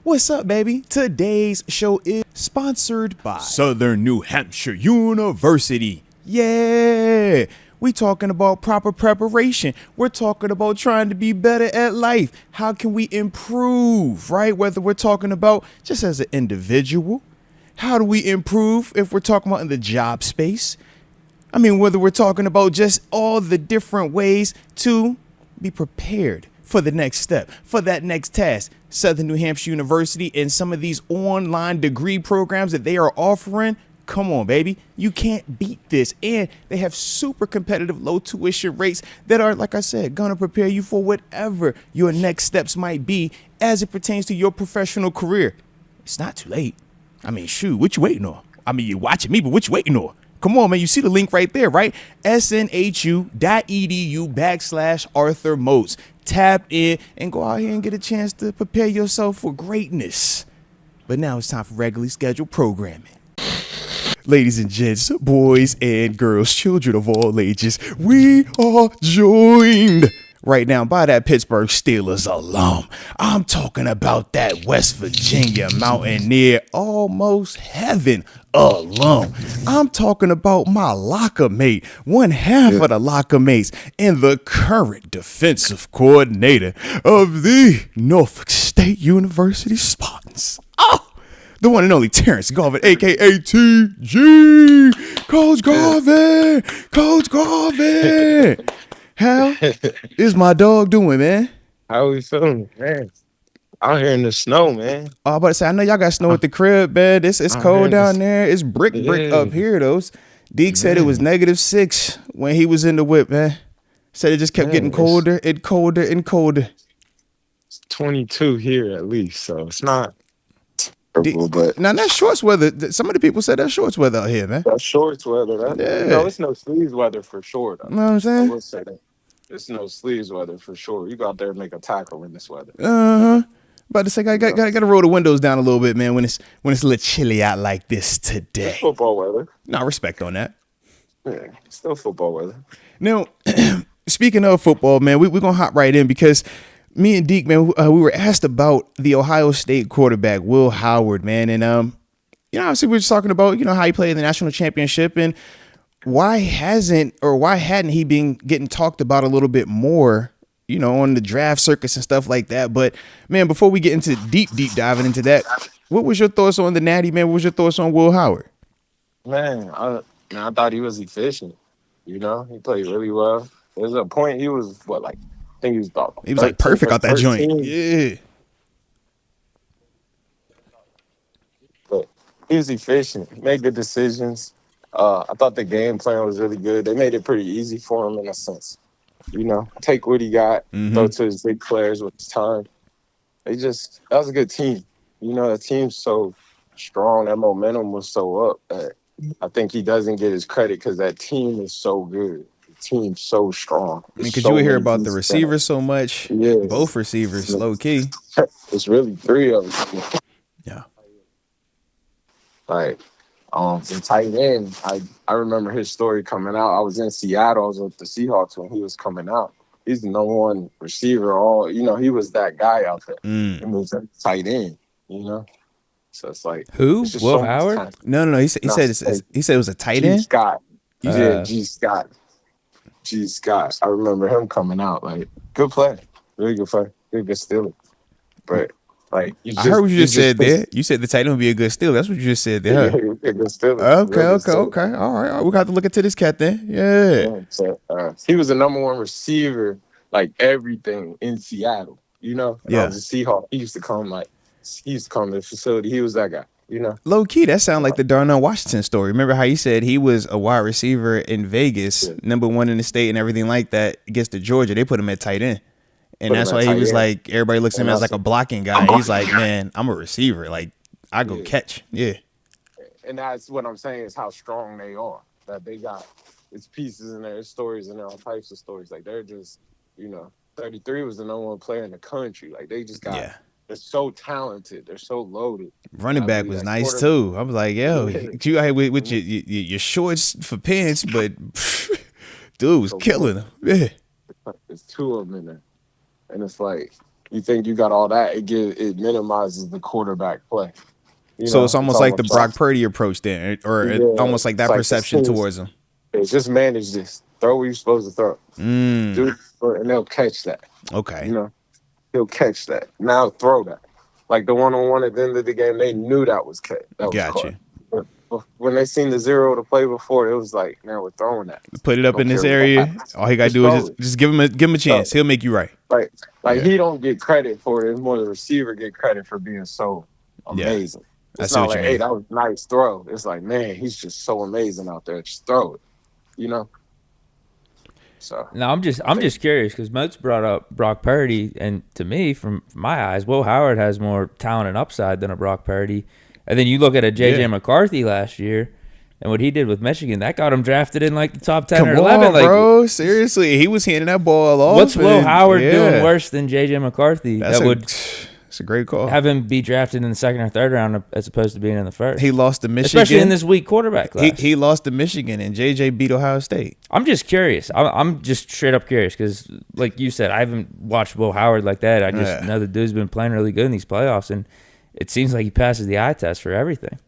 What's up, baby? Today's show is sponsored by Southern New Hampshire University. Yeah! We talking about proper preparation. We're talking about trying to be better at life. How can we improve, right? Whether we're talking about just as an individual, how do we improve if we're talking about in the job space? I mean, whether we're talking about just all the different ways to be prepared for the next step, for that next task. Southern New Hampshire University and some of these online degree programs that they are offering. Come on, baby. You can't beat this. And they have super competitive low tuition rates that are, like I said, going to prepare you for whatever your next steps might be as it pertains to your professional career. It's not too late. I mean, shoot, what you waiting on? I mean, you're watching me, but what you waiting on? Come on, man. You see the link right there, right? snhu.edu/Arthur Moats. Tap in and go out here and get a chance to prepare yourself for greatness. But now it's time for regularly scheduled programming. Ladies and gents, boys and girls, children of all ages, we are joined right now by that Pittsburgh Steelers alum. I'm talking about that West Virginia Mountaineer, almost heaven alum. I'm talking about my locker mate, one half of the locker mates, and the current defensive coordinator of the Norfolk State University Spartans. Oh, the one and only Terence Garvin, a.k.a. TG. Coach Garvin. Coach Garvin. How is my dog doing, man? How we feeling, man? Out here in the snow, man. Oh, I'm about to say, I know y'all got snow at the crib, man. It's cold down there. It's brick up here, though. Deke said it was -6 when he was in the whip, man. Said it just kept getting colder and colder and colder. It's 22 here at least, so it's not terrible, but now that's shorts weather. Some of the people said that's shorts weather out here, man. That's shorts weather. No, it's no sleeves weather for sure, though. You know what I'm saying? I will say that. It's no sleeves weather for sure. You go out there and make a tackle in this weather. About to say, I got to roll the windows down a little bit, man. When it's a little chilly out like this today. It's football weather. No, respect on that. Yeah, still football weather. Now, speaking of football, man, we're gonna hop right in because me and Deke, man, we were asked about the Ohio State quarterback Will Howard, man, and obviously we were just talking about how he played in the national championship and why hadn't he been getting talked about a little bit more, on the draft circus and stuff like that. But man, before we get into deep diving into that, what was your thoughts on the Natty, man? What was your thoughts on Will Howard? Man, I thought he was efficient. He played really well. There's a point he was I think he was like perfect out that joint. Yeah. But he was efficient. He made good decisions. I thought the game plan was really good. They made it pretty easy for him in a sense. Take what he got, throw to his big players with his time. That was a good team. The team's so strong. That momentum was so up that I think he doesn't get his credit because that team is so good. The team's so strong. I mean, because you would hear about the receivers so much. Yeah. Both receivers, low key. It's really 3 of them. Yeah. The tight end, I remember his story coming out. I was in Seattle. I was with the Seahawks when he was coming out. He's the number one receiver. He was that guy out there. He moves at tight end, So it's like who? It's Will Howard? No. He said it was a tight end. Scott. G. Scott. G. Scott. I remember him coming out. Good play, really good play, really good stealer. But I heard what you just said there. You said the tight end would be a good steal. That's what you just said there. Yeah, good stealer. Okay. All right. We got to look into this cat then. Yeah. So, he was the number one receiver, everything in Seattle. I was a Seahawk. He used to come to the facility. He was that guy. Low key, that sounds like the Darnell Washington story. Remember how he said he was a wide receiver in Vegas, number one in the state and everything like that against the Georgia. They put him at tight end. And that's why he was everybody looks at him as a blocking guy. He's like, man, I'm a receiver. I go catch. Yeah. And that's what I'm saying is how strong they are. That they got its pieces in there, its stories in there, all types of stories. They're just, 33 was the number one player in the country. They just got, they're so talented. They're so loaded. Running back was nice too. I was like, yo, you out here with your shorts for pants, but dude was killing him. Yeah. There's 2 of them in there. And it's You think you got all that, it minimizes the quarterback play. So it's almost like the Brock like, Purdy approach then, or almost like it's that like perception towards him. It's just manage this. Throw where you're supposed to throw. Do and they'll catch that. Okay. He'll catch that. Now throw that. Like the one-on-one at the end of the game, they knew that was catch. That was caught. But when they seen the 0 to play before, it was like, now we're throwing that. Put it up in this area. All he got to do is just give him a chance. He'll make you right. He don't get credit for it. It's more the receiver get credit for being so amazing. Yeah. It's not like, hey, that was a nice throw. It's like, man, he's just so amazing out there. Just throw it. So now I'm just curious because Moats brought up Brock Purdy, and to me, from my eyes, Will Howard has more talent and upside than a Brock Purdy. And then you look at a J.J. McCarthy last year, and what he did with Michigan, that got him drafted in like the top 10 or 11. Come on, bro. Seriously, he was handing that ball off. What's Will Howard doing worse than J.J. McCarthy? That's a great call. Have him be drafted in the second or third round as opposed to being in the first. He lost to Michigan. Especially in this weak quarterback class. He lost to Michigan, and JJ beat Ohio State. I'm just curious. I'm just straight up curious because, like you said, I haven't watched Will Howard like that. I just know the dude's been playing really good in these playoffs, and it seems like he passes the eye test for everything.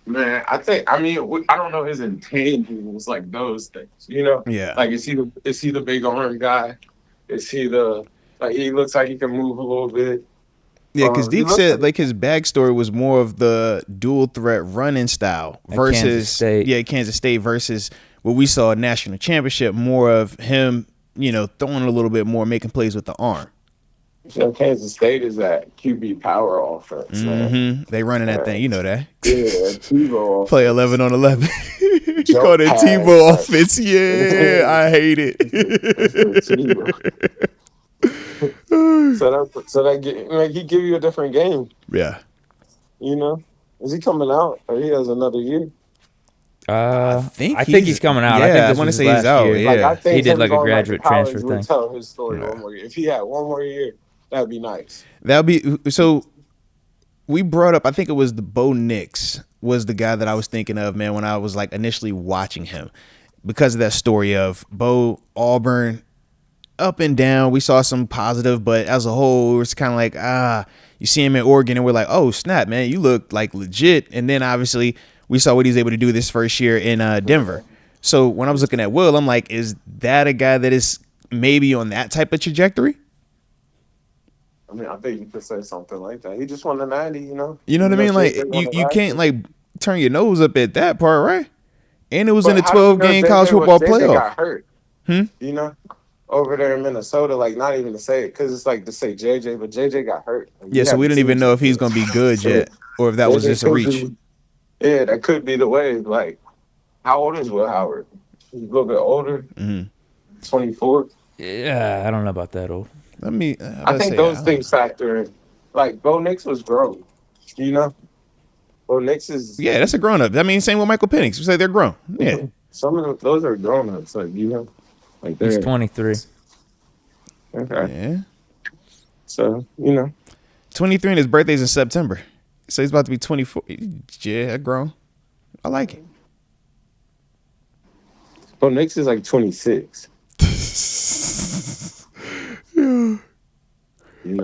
Man, I don't know his intangibles, like those things, Yeah. Like, is he the big arm guy? Is he he looks like he can move a little bit. Yeah, because Deke said like his backstory was more of the dual threat running style versus Kansas State versus what we saw at national championship, more of him, throwing a little bit more, making plays with the arm. Kansas State is that QB power offense. Man. They running that thing, you know that. Yeah, Tebow. Play 11 on 11. You call it Tebow offense. Yeah, I hate it. So that he give you a different game. Yeah. Is he coming out or he has another year? I think he's coming out. Yeah, I want to say he's out. Year. Yeah, I think he did like a graduate transfer thing. Tell his story one more year. If he had one more year, that'd be nice. That'd be so. We brought up, I think it was the Bo Nix was the guy that I was thinking of, man, when I was like initially watching him, because of that story of Bo, Auburn, up and down. We saw some positive, but as a whole, it's kind of like, you see him in Oregon and we're like, oh, snap, man, you look like legit. And then obviously we saw what he's able to do this first year in Denver. So when I was looking at Will, I'm like, is that a guy that is maybe on that type of trajectory? I mean, I think you could say something like that. He just won the 90, You know what I mean? Like, you can't, like, turn your nose up at that part, right? And it was in a 12-game college football playoff. Got hurt, over there in Minnesota, like, not even to say it, because it's like to say JJ, but JJ got hurt. Yeah, so we didn't even know if he's going to be good yet, or if that was just a reach. Yeah, that could be the way. Like, how old is Will Howard? He's a little bit older. 24. Yeah, I don't know about that old. I think those things factor in. Like, Bo Nix was grown, Bo Nix is... Yeah, that's a grown-up. I mean, same with Michael Penix. We say they're grown. Yeah. Some of those are grown-ups, like, Like he's 23. Okay. Yeah. So, 23 and his birthday's in September. So he's about to be 24. Yeah, grown. I like it. Bo Nix is like 26. I'm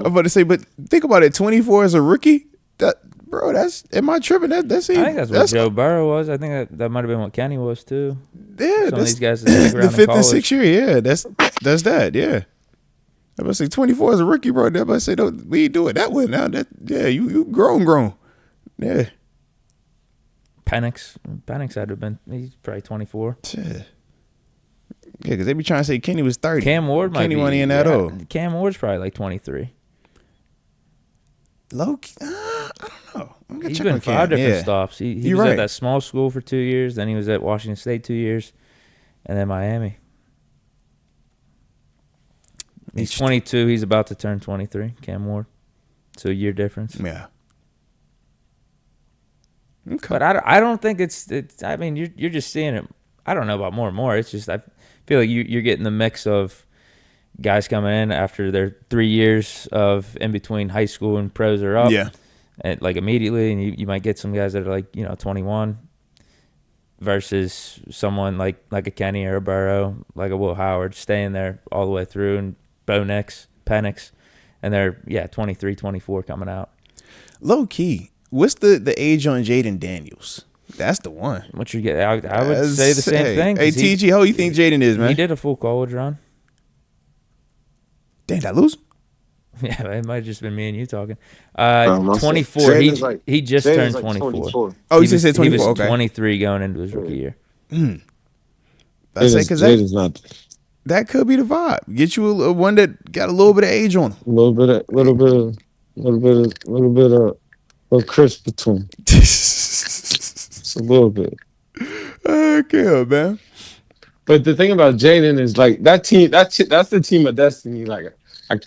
about to say, but think about it. 24 as a rookie? That's am I tripping? I think that's what Joe Burrow was. I think that might have been what Kenny was too. Yeah, some of these guys that stick around the fifth in and sixth year. Yeah, that's that. Yeah, I'm about to say 24 as a rookie, bro. I'm about to say, no, we ain't doing that one now. You grown. Yeah. Penix had to have been. He's probably 24. Yeah, because they be trying to say Kenny was 30. Cam Ward might be. Kenny wasn't that old. Cam Ward's probably like 23. Low-key, I don't know. He's been 5 different stops. He was at that small school for 2 years. Then he was at Washington State 2 years. And then Miami. He's 22. He's about to turn 23, Cam Ward. So a year difference. Yeah. Okay. But I don't think it's I mean, you're just seeing it. I don't know about more and more. It's just I feel like you're getting the mix of guys coming in after their 3 years of in between high school and pros are up. Yeah. And like immediately, and you might get some guys that are like 21 versus someone like a Kenny or a Burrow, like a Will Howard, staying there all the way through, and Bo Nix Penix, and they're 23, 24 coming out. Low key, what's the age on Jaden Daniels? That's the one. What you get? I would say the same thing. Hey, TG, how you think Jaden is, man? He did a full college run. Dang, did I lose? Yeah, it might have just been me and you talking. 24. He just turned 24. Oh, you said 24. He was okay. 23 going into his rookie year. I say because that could be the vibe. Get you a one that got a little bit of age on him. A little bit of crisp between. Just a little bit. Okay, man. But the thing about Jaylen is like that team. That's the team of destiny. Like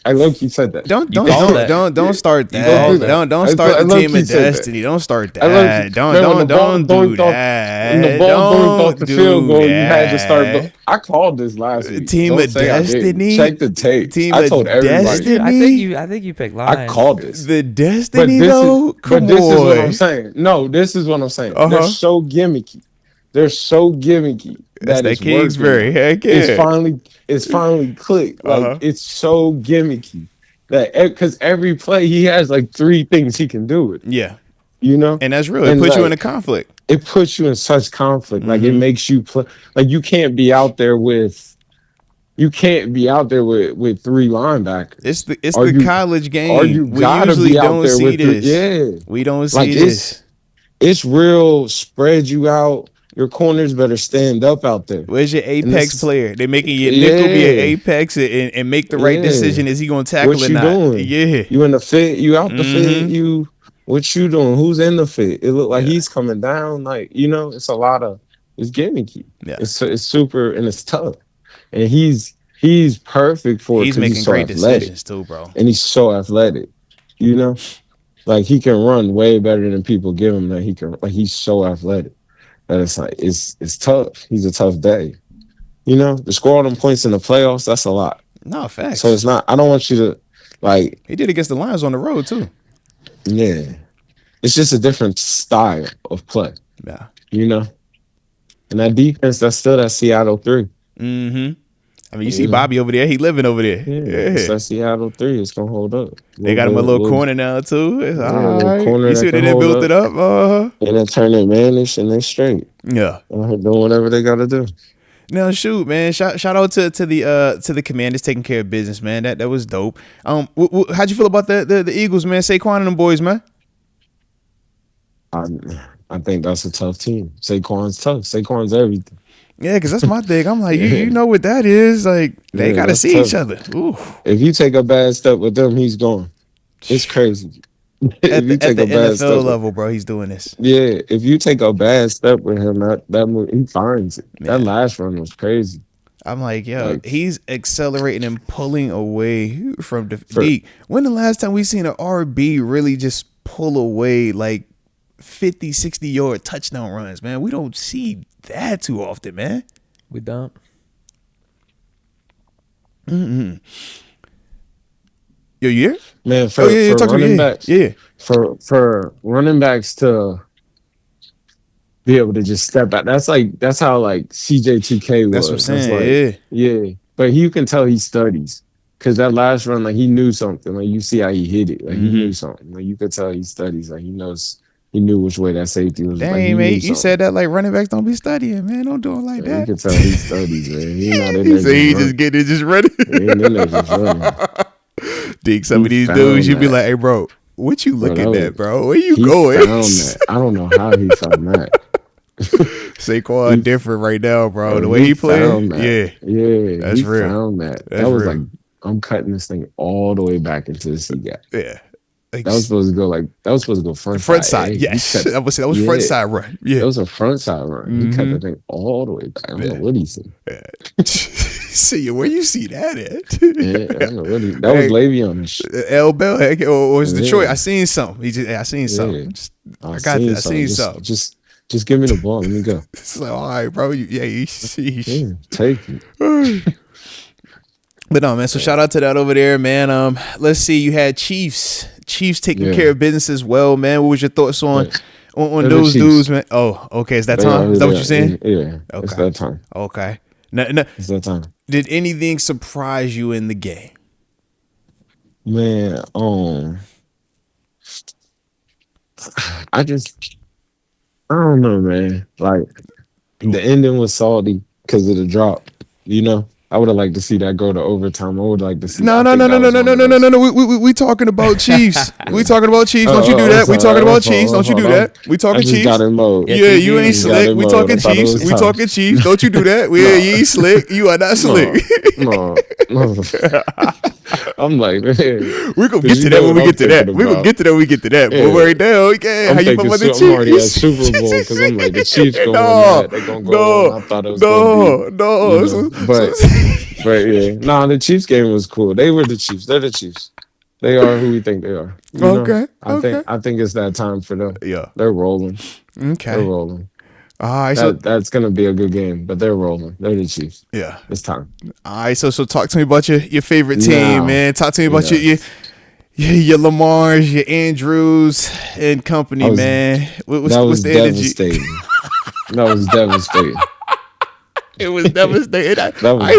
I low-key said that. Don't start that. Don't start the team of destiny. Don't start that. Don't do that. When the ball going off the field goal, you had to start. I called this last week. Team of destiny. Check the tape. I told everybody. I think you picked Lions. I called this. The destiny though. But this is what I'm saying. No, this is what I'm saying. They're so gimmicky. That Kingsbury. Heck yeah. It's finally clicked. Like it's so gimmicky that because every play he has like 3 things he can do with. Yeah, you know, and that's real. It puts you in a conflict. It puts you in such conflict. Like it makes you play. Like you can't be out there with 3 linebackers. It's the college game. We usually don't see this. We don't see this. It's real. Spread you out. Your corners better stand up out there. Where's your apex player? They're making your nickel be an apex and make the right decision. Is he going to tackle what or you not? Doing? Yeah. You in the fit? You out the fit? You what you doing? Who's in the fit? It look like he's coming down. Like it's a lot of it's gimmicky. Yeah. It's super and it's tough. And he's perfect for it. He's making great decisions too, bro. And he's so athletic. Like he can run way better than people give him. That he can. Like he's so athletic. And it's like it's tough. He's a tough day. To score all them points in the playoffs, that's a lot. No, facts. So it's not. I don't want you to like. He did against the Lions on the road too. Yeah, it's just a different style of play. Yeah. And that defense, that's still that Seattle 3. I mean, you see Bobby over there. He living over there. Yeah. It's that Seattle 3. It's gonna hold up. They got him a little corner now too. It's all right. You see they done built it up. And then turn it manish and they straight. Yeah. Doing whatever they gotta do. Now shoot, man. Shout out to the Commanders taking care of business, man. That was dope. How'd you feel about the Eagles, man? Saquon and them boys, man. I think that's a tough team. Saquon's tough. Saquon's everything. Yeah, because that's my thing. I'm like, you know what that is. Like, they got to see tough. Each other. Ooh. If you take a bad step with them, he's gone. It's crazy. At the NFL level, bro, he's doing this. Yeah, if you take a bad step with him, that he finds it. Man. That last run was crazy. I'm like, he's accelerating and pulling away from Deke. When the last time we seen an RB really just pull away like 50, 60-yard touchdown runs, man? We don't see that too often, man. We don't. Yo, you here? Man, for running backs, for running backs to be able to just step out, that's how CJ2K was. That's what I'm saying. Yeah. But you can tell he studies because that last run, like he knew something. Like you see how he hit it. Like he knew something. Like you could tell he studies. Like he knows. He knew which way that safety was. Dang, man, you said that like running backs don't be studying, man. Don't do it like that. You can tell he studies, man. He not in there. He just get it, just running. He ain't in there just running. Deke, some of these dudes, you be like, hey, bro, what you looking at, bro? Where you going? Found that. I don't know how he found that. Saquon different right now, bro. The way he playing, yeah, that's real. Found that. That was real. Like, I'm cutting this thing all the way back into the C gap. Yeah. That was supposed to go front side. Yes, that was front side run. Yeah, that was a front side run. He cut the thing all the way back. I don't know what he said. See, where you see that at? I don't know what that was Le'Veon. L Bell, or was Detroit? I seen something. I seen something. I got this. I seen something. Just give me the ball. Let me go. It's like, all right, bro. You see. Take it. But no, man. So shout out to that over there, man. Let's see. You had Chiefs taking care of business as well, man. What was your thoughts on those dudes, man? Oh, okay. Is that time? Is that what you're saying? Yeah. Okay. It's that time. Okay. No. It's that time. Did anything surprise you in the game? Man, I don't know, man. Like the ending was salty because of the drop. You know, I would have liked to see that go to overtime. I would like to see. No. We talking about Chiefs. We talking about Chiefs. Don't you do that. We talking about Chiefs. Don't you do that. We talking Chiefs. Got in mode. Yeah, you ain't slick. We talking Chiefs. We talking Chiefs. Don't you do that. You ain't slick. You are not slick. No. I'm like, man. We're gonna get to that when we get to that. We're gonna get to that when we get to that. But right now, okay. How you feel about the Chiefs? I'm already at Super Bowl because I'm like, the Chiefs going to win that. They're going to go on. I thought it was going to be. But yeah. Nah, the Chiefs game was cool. They were the Chiefs. They're the Chiefs. They are who we think they are. Okay. I think it's that time for them. Yeah. They're rolling. Okay. They're rolling. All right, that's gonna be a good game, but they're rolling. They're the Chiefs. Yeah, it's time. All right, so talk to me about your favorite team, man. Talk to me about your Lamars, your Andrews, and company, man. That was devastating. That was devastating. It was devastating. I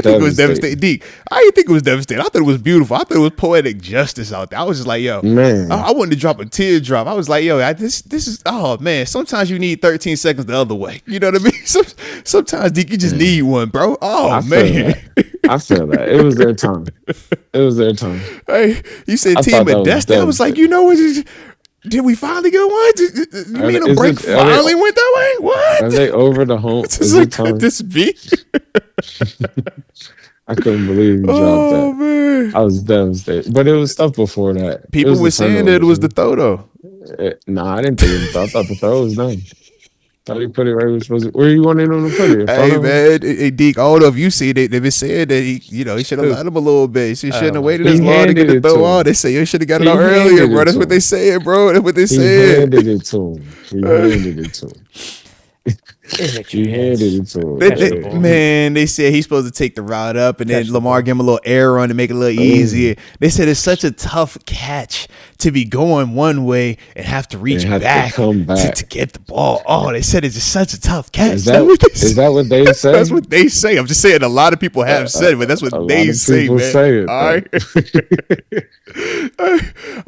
think it was devastating. Deke, I didn't think it was devastating. I thought it was beautiful. I thought it was poetic justice out there. I was just like, yo, man. I wanted to drop a teardrop. I was like, yo, this is, oh man. Sometimes you need 13 seconds the other way. You know what I mean? Sometimes Deke, you just need one, bro. Oh man. I feel that. It was their time. Hey, you said team of destiny. I was like, you know what? Did we finally get one? You mean a break finally went that way? What? Are they over the hump? Could this be? I couldn't believe you dropped that. Man. I was devastated. But it was stuff before that. People were saying that it was the throw, though. Nah, I didn't think it was the throw. I thought the throw was done. Thought he put it where he was supposed to. Where you wanted him to put it? Hey, man. Hey, Deke, I don't know if you see it. They've been saying that he should have let him a little bit. He shouldn't have waited as long to get the throw out. They say you should have got it out earlier, bro. That's what they saying, bro. That's what they saying. He handed it to him. Man, they said he's supposed to take the route up, and then Lamar give him a little air run to make it a little easier. They said it's such a tough catch to be going one way and have to reach back to get the ball. Oh, they said it's just such a tough catch. Is that what they say? That's what they say. I'm just saying a lot of people have said it, but that's what they say, man. Say it, all right.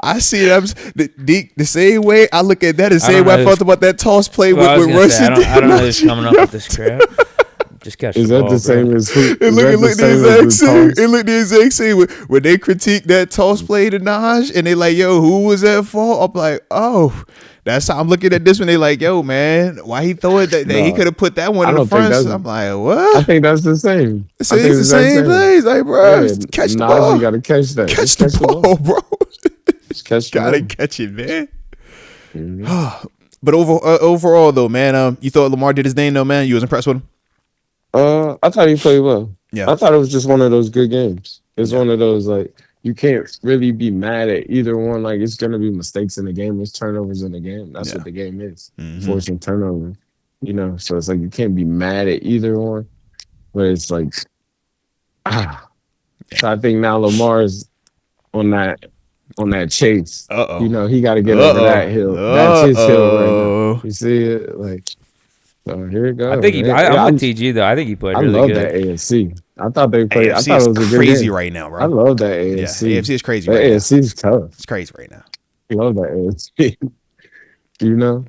I see it. The same way I look at that, the same way I felt about that toss play with Russ. I don't know who's coming up with this crap. Just catch is the that ball, the same as who? It looked the exact same when they critique that toss play to Naji, and they like, yo, who was that for? I'm like, oh, that's how I'm looking at this when they like, yo, man, why he throw it that he could have put that one in the front? I'm like, what? I think that's the same. It's the same place, like, bro, catch the ball. You gotta catch that. Catch the ball, bro. Just catch the gotta catch it, man. Mm-hmm. But overall, though, man, you thought Lamar did his thing, though, man. You was impressed with him. I thought he played well. Yeah, I thought it was just one of those good games. It's one of those like you can't really be mad at either one. Like it's gonna be mistakes in the game. There's turnovers in the game. That's what the game is. Mm-hmm. Forcing turnover. You know, so it's like you can't be mad at either one. But it's like So I think now Lamar's on that chase. You know, he got to get over that hill. That's his hill right now. You see it, like. So here it goes. I think I'm with TG though. I think he played really good. I love that AFC. I thought they played. AFC I thought it was a good crazy game. right now, bro. I love that AFC. Yeah, AFC is crazy. That AFC is tough. It's crazy right now. I love that AFC. You know,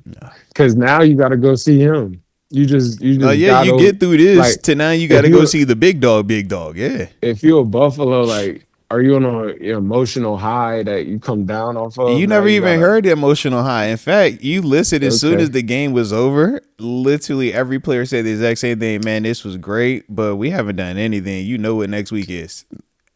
because now you got to go see him. You just. You get through this to now. You got to go see the big dog. Yeah. If you're a Buffalo, like. Are you on an emotional high that you come down off of? You never even heard the emotional high. In fact, you listened as soon as the game was over. Literally every player said the exact same thing. Man, this was great, but we haven't done anything. You know what next week is.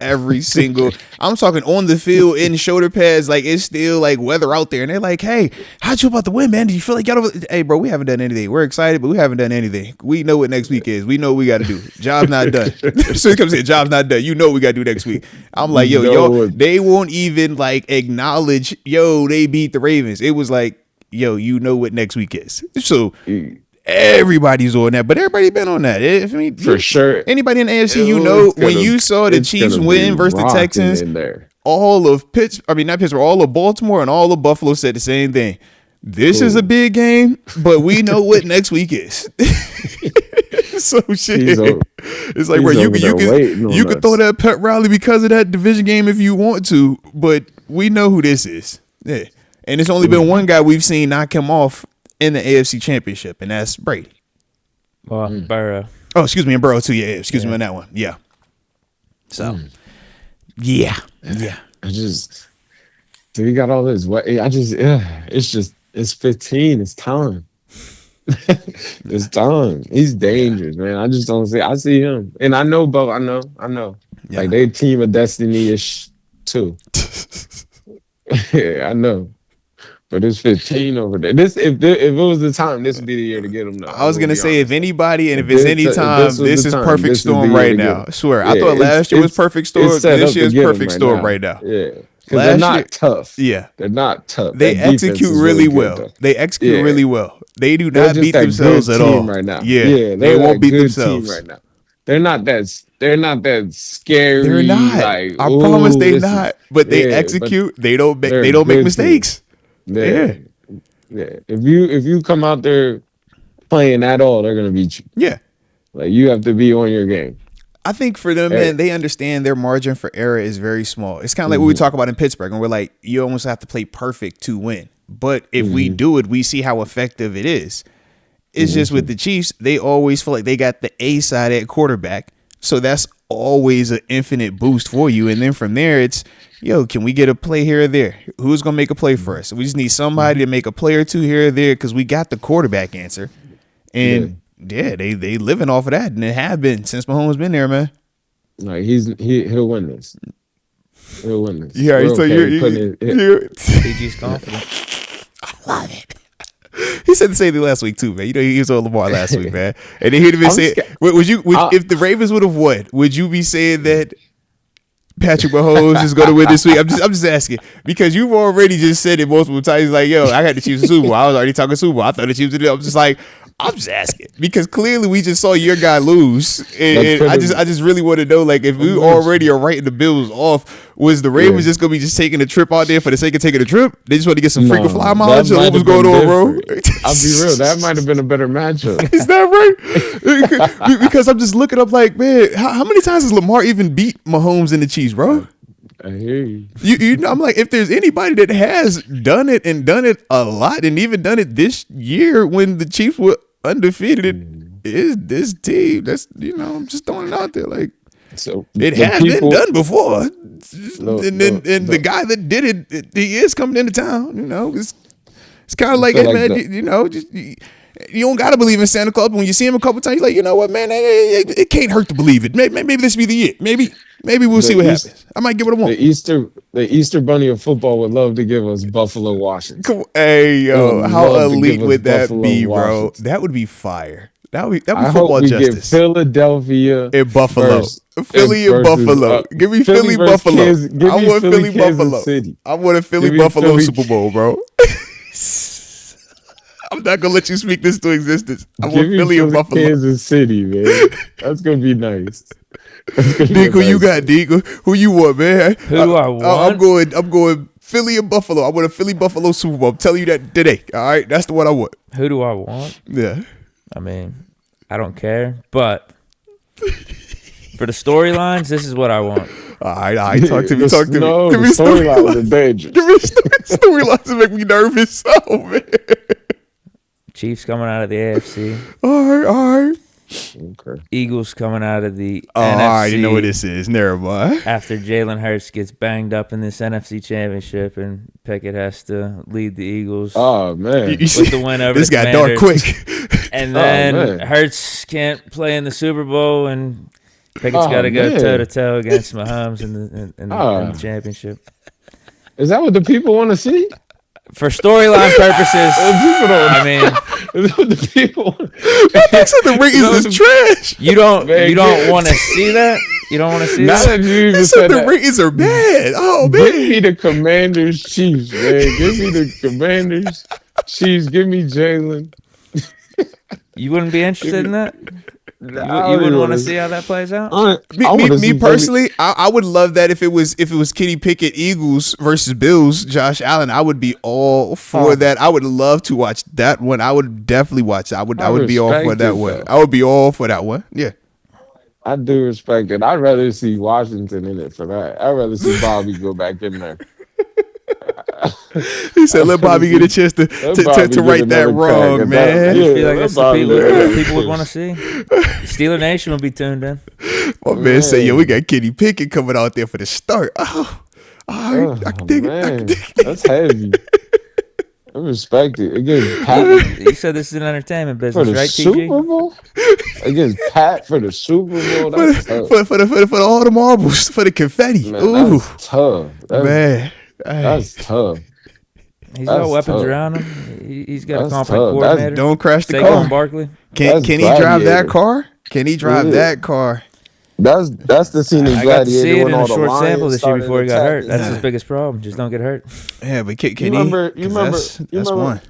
Every single, I'm talking on the field in shoulder pads, like it's still like weather out there, and they're like, "Hey, how'd you about to win, man? Did you feel like y'all?" Hey, bro, we haven't done anything. We're excited, but we haven't done anything. We know what next week is. We know what we got to do. Job's not done. So he comes in, job's not done. You know what we got to do next week. I'm like, yo, they won't even like acknowledge, they beat the Ravens. It was like, yo, you know what next week is. So. Everybody's on that, but everybody been on that. For sure. Anybody in the AFC, when you saw the Chiefs win versus the Texans, all of all of Baltimore and all of Buffalo said the same thing. This is a big game, but we know what next week is. So shit. It's like, he's bro, you waiting could throw that pep rally because of that division game if you want to, but we know who this is. Yeah. And it's only been one guy we've seen knock him off in the AFC Championship, and that's Brady. Well, Burrow. Oh, excuse me, and Burrow too. Yeah, excuse me on that one. Yeah. So, yeah. So he got all this. It's 15. It's time. It's time. He's dangerous, man. I just don't see. I see him, and I know, Bo. I know. Yeah. Like they team of destiny-ish too. Yeah, I know. But it's 15 over there. If it was the time, this would be the year to get him. I was gonna say, if anybody and if it's any time, this is perfect storm right now. I swear. I thought last year was perfect storm. This year's perfect storm right now. Yeah. Because they're not tough. Yeah. They're not tough. They execute really well. They execute really well. They do not beat themselves at all. Right now. Yeah. They won't beat themselves right now. They're not that scary. They're not. Like, I promise they're not. But they execute. They don't make mistakes. Yeah. If you come out there playing at all, they're gonna beat you. Yeah. Like you have to be on your game. I think for them, man, they understand their margin for error is very small. It's kind of like what we talk about in Pittsburgh, and we're like, you almost have to play perfect to win. But if we do it, we see how effective it is. It's just with the Chiefs, they always feel like they got the A side at quarterback. So that's always an infinite boost for you. And then from there, it's, can we get a play here or there? Who's going to make a play for us? We just need somebody to make a play or two here or there because we got the quarterback answer. And they living off of that, and it have been since Mahomes been there, man. Like he'll win this. He'll win this. Yeah, so you're PG's confident. I love it. He said the same thing last week too, man. He was on Lamar last week, man. And then he'd have been saying, if the Ravens would have won, would you be saying that Patrick Mahomes is going to win this week? I'm just asking because you've already just said it multiple times. Like, I got the Chiefs in Super Bowl. I was already talking Super Bowl. I thought the Chiefs did it. I'm just asking because clearly we just saw your guy lose, and I just really want to know, like, if we already are writing the Bills off, was the Ravens just gonna be just taking a trip out there for the sake of taking a trip? They just want to get some frequent fly mileage. Or what was going on, bro? I'll be real. That might have been a better matchup. Is that right? Because I'm just looking up, like, man, how many times has Lamar even beat Mahomes and the Chiefs, bro? I hear you. I'm like, if there's anybody that has done it and done it a lot and even done it this year when the Chiefs were undefeated, it is this team. That's, I'm just throwing it out there. Like, so it has been done before. And the guy that did it, he is coming into town. It's kind of like, hey, man, you don't gotta believe in Santa Claus. But when you see him a couple times, you're like, you know what, man, it can't hurt to believe it. Maybe this be the year. Maybe we'll see what happens. I might give it a one. The Easter Bunny of football would love to give us Buffalo, Washington. Hey, yo, how elite would that be, bro? That would be fire. That would be football justice. Get Philadelphia and Buffalo. Philly and Buffalo. Give me Philly Buffalo. I want Philly Buffalo. I want a Philly Buffalo Super Bowl, bro. I'm not gonna let you speak this to existence. I want Philly and Buffalo. Kansas City, man. That's gonna be nice. Deke, who you got, Deke? Who you want, man? Who do I want? I'm going Philly and Buffalo. I want a Philly Buffalo Super Bowl. I'm telling you that today. All right, that's the one I want. Who do I want? Yeah. I mean, I don't care, but for the storylines, this is what I want. All right. Talk to me. No, Give me storylines are dangerous. Give me storylines to make me nervous. Oh, man. Chiefs coming out of the AFC. All right. Okay. Eagles coming out of the NFC. I already know what this is. Never mind. After Jaylen Hurts gets banged up in this NFC Championship and Pickett has to lead the Eagles. Oh, man. With the win over this the got dark quick. And then Hurts can't play in the Super Bowl and Pickett's got to go toe-to-toe against Mahomes in the championship. Is that what the people want to see? For storyline purposes, I mean, the people. The ratings is trash. You don't want to see that. You don't want to see that. You even said the ratings are bad. Oh man, give me the Commanders Chiefs, man. Give me the Commanders Chiefs. Give me Jaylen. You wouldn't be interested in that? You wouldn't want to see how that plays out? Me personally, I would love that if it was Kenny Pickett Eagles versus Bills, Josh Allen. I would be all for that. I would love to watch that one. I would definitely watch it. I would be all for that one. I would be all for that one. Yeah. I do respect it. I'd rather see Washington in it for that. I'd rather see Bobby go back in there. He said, "Let Bobby get a chance to right that wrong, man." I feel like that's the people would want to see. Steeler Nation will be tuned in. My man say, "Yo, we got Kenny Pickett coming out there for the start." Oh, I can dig it. That's heavy. I respect it. Against Pat. You said this is an entertainment business, right, TG? Super Bowl? Against Pat for the Super Bowl? That's tough. For all the marbles, for the confetti. Man, ooh, that's tough. That's tough. He's got weapons around him. He's got a competent coordinator. Don't crash the Saquon car. Barkley. Can he drive that car? Can he drive that car? That's the scene in I Gladiator. got to see it in a short short sample this year before he got hurt. That's his biggest problem. Just don't get hurt. Yeah, but can you remember? That's one.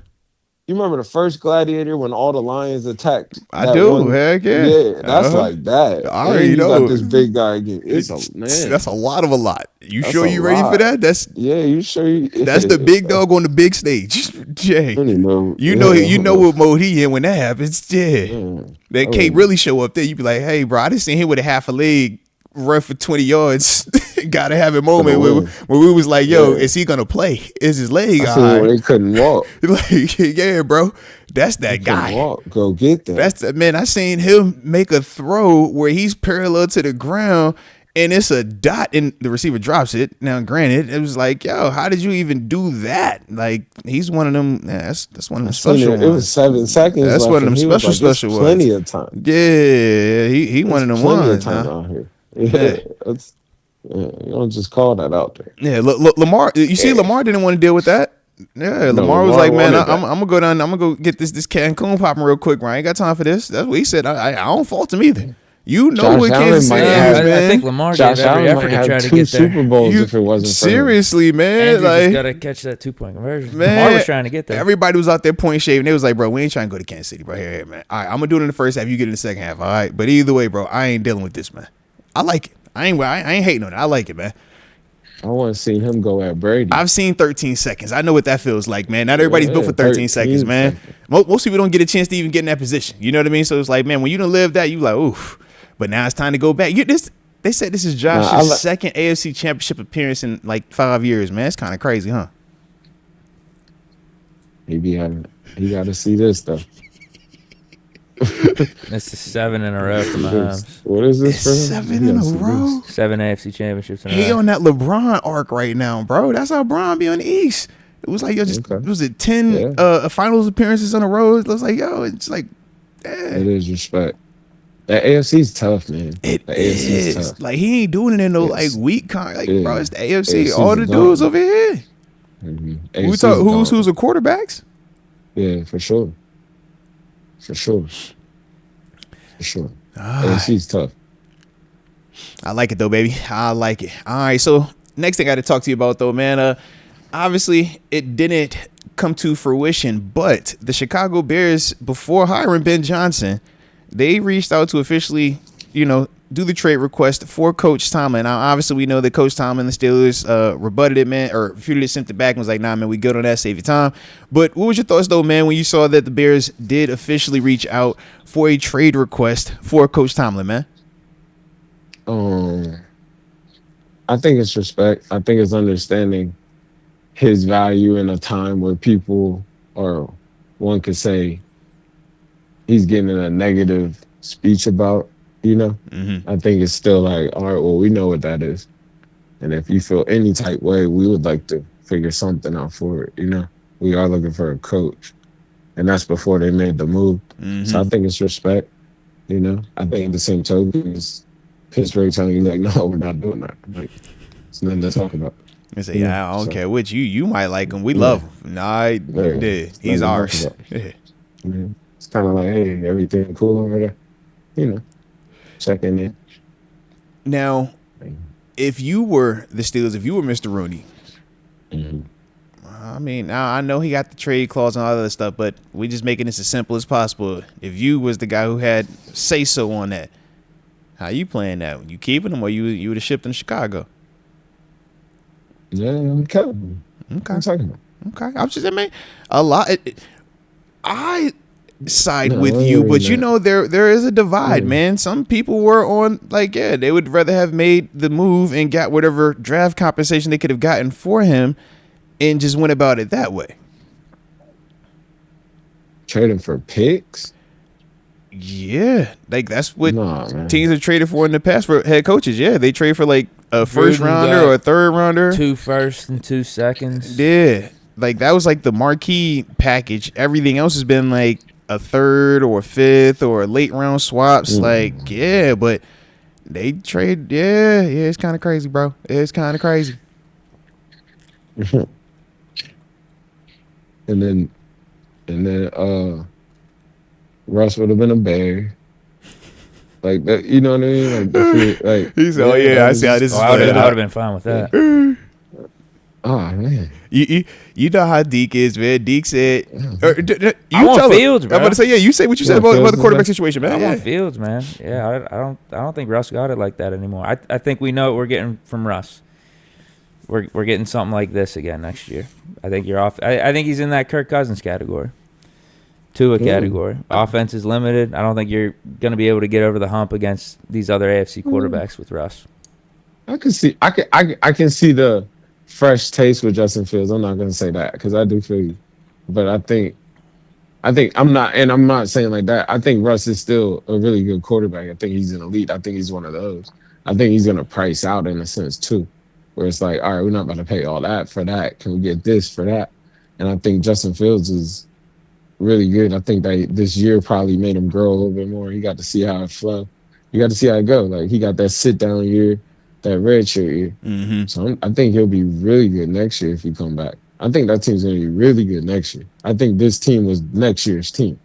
You remember the first Gladiator when all the lions attacked? I do. Heck yeah. Yeah, that's like that. I already know. Got this big guy again. That's a lot of a lot. You sure you ready for that? You sure? That's the big dog on the big stage. Jay, you know what mode he in when that happens. Yeah. That can't really show up there. You be like, hey, bro, I just seen him with a half a leg run for 20 yards. Gotta have a moment where we was like, yo, is he gonna play? Is his leg all right? When he couldn't walk. Like, yeah, bro, that's that guy. Walk. Go get that. That's man. I seen him make a throw where he's parallel to the ground and it's a dot and the receiver drops it. Now, granted, it was like, yo, how did you even do that? Like, he's one of them. Yeah, that's one of them special ones. It was 7 seconds. That's one of them special ones. Plenty of time. Yeah, he one of them ones. Out here. Yeah, you don't just call that out there. Yeah, Lamar. You see, Lamar didn't want to deal with that. Yeah, Lamar was like, man, I'm gonna go down. I'm gonna go get this Cancun popping real quick. Ryan, ain't got time for this. That's what he said. I don't fault him either. You know Josh what Kansas City is, man. I think Lamar gave every effort to try to get there. Super Bowls if it wasn't seriously, man. Andrew just gotta catch that 2-point conversion. Man, Lamar was trying to get there. Everybody was out there point shaving. They was like, bro, we ain't trying to go to Kansas City, bro. Here, man. All right, I'm gonna do it in the first half. You get it in the second half. All right, but either way, bro, I ain't dealing with this, man. I like it. I ain't hating on it. I like it, man. I want to see him go at Brady. I've seen 13 seconds. I know what that feels like, man. Not everybody's built for 13 seconds, man. Most people don't get a chance to even get in that position. You know what I mean? So it's like, man, when you don't live that, you like, oof. But now it's time to go back. They said this is Josh's second AFC Championship appearance in like 5 years, man. It's kind of crazy, huh? He got to see this stuff. This is 7 in a row for Mahomes. What is this for him? 7 in a row? 7 AFC championships in a row. He on that LeBron arc right now, bro. That's how LeBron be on the East. It was like, was it 10 finals appearances in a row? It was like, yo, it's like, it is respect. The AFC's tough, man. The AFC is tough. Like, he ain't doing it in no like weak kind. Like, bro, it's the AFC. All the dudes over here. Mm-hmm. We talk who's the quarterbacks? Yeah, for sure. AFC's tough. I like it though, baby. I like it. All right, so next thing I got to talk to you about though, man. Obviously it didn't come to fruition, but the Chicago Bears, before hiring Ben Johnson, they reached out to officially, do the trade request for Coach Tomlin. Now, obviously, we know that Coach Tomlin, the Steelers, rebutted it, man, or refuted it, sent it back, and was like, nah, man, we good on that, save your time. But what was your thoughts, though, man, when you saw that the Bears did officially reach out for a trade request for Coach Tomlin, man? I think it's respect. I think it's understanding his value in a time where people, or one could say, he's getting a negative speech about, Mm-hmm. I think it's still like, all right, well, we know what that is. And if you feel any type way, we would like to figure something out for it, We are looking for a coach. And that's before they made the move. Mm-hmm. So I think it's respect, I think the same token is Pittsburgh telling you, like, no, we're not doing that. Like, it's nothing to talk about. I say, yeah, I don't care which you might like him. We love him. Nah, I did. He's ours. It's kind of like, hey, everything cool over there? Checking in. Now, if you were the Steelers, if you were Mr. Rooney, I mean, I know he got the trade clause and all that other stuff, but we just making this as simple as possible. If you was the guy who had say so on that, how you playing that? You keeping him, or you would have shipped him to Chicago? Yeah, I'm Kevin. Okay. I'm talking about. Okay. I'm just, I mean, a lot. I side No, with I you, ain't but you that. know there is a divide, Yeah. man. Some people were on like, yeah, they would rather have made the move and got whatever draft compensation they could have gotten for him, and just went about it that way. Trading for picks? Yeah, like that's what Nah, man. teams have traded for in the past for head coaches. Yeah, they trade for like a first Gruden rounder got or a third rounder. 2 firsts and 2 seconds. Yeah, like that was like the marquee package. Everything else has been like a third or a fifth or late round swaps. Like, yeah, but they trade. Yeah, it's kind of crazy, bro. It's kind of crazy. And then Russ would have been a Bear. Like that, you know what I mean? Like He said, "Oh yeah, I see how this is." I would playing out." have been fine with that. Oh man. You know how Deke is, man. Deke said, you I want tell him. Fields, bro. I'm about to say, yeah. You say what you said about the quarterback situation, man. I Yeah. want Fields, man. Yeah, I don't think Russ got it like that anymore. I think we know what we're getting from Russ. We're getting something like this again next year. I think you're off. I think he's in that Kirk Cousins category. Tua category. Offense is limited. I don't think you're going to be able to get over the hump against these other AFC quarterbacks with Russ. I can see the fresh taste with Justin Fields. I'm not gonna say that because I do feel you, but I think I'm not saying like that. I think Russ is still a really good quarterback. I think he's an elite. I think he's one of those. I think he's gonna price out in a sense too, where it's like, all right, we're not going to pay all that for that. Can we get this for that? And I think Justin Fields is really good. I think that this year probably made him grow a little bit more. He got to see how it flow. You got to see how it go. Like he got that sit down year, that red shirt year. Mm-hmm. So I think he'll be really good next year if he come back. I think that team's going to be really good next year. I think this team was next year's team.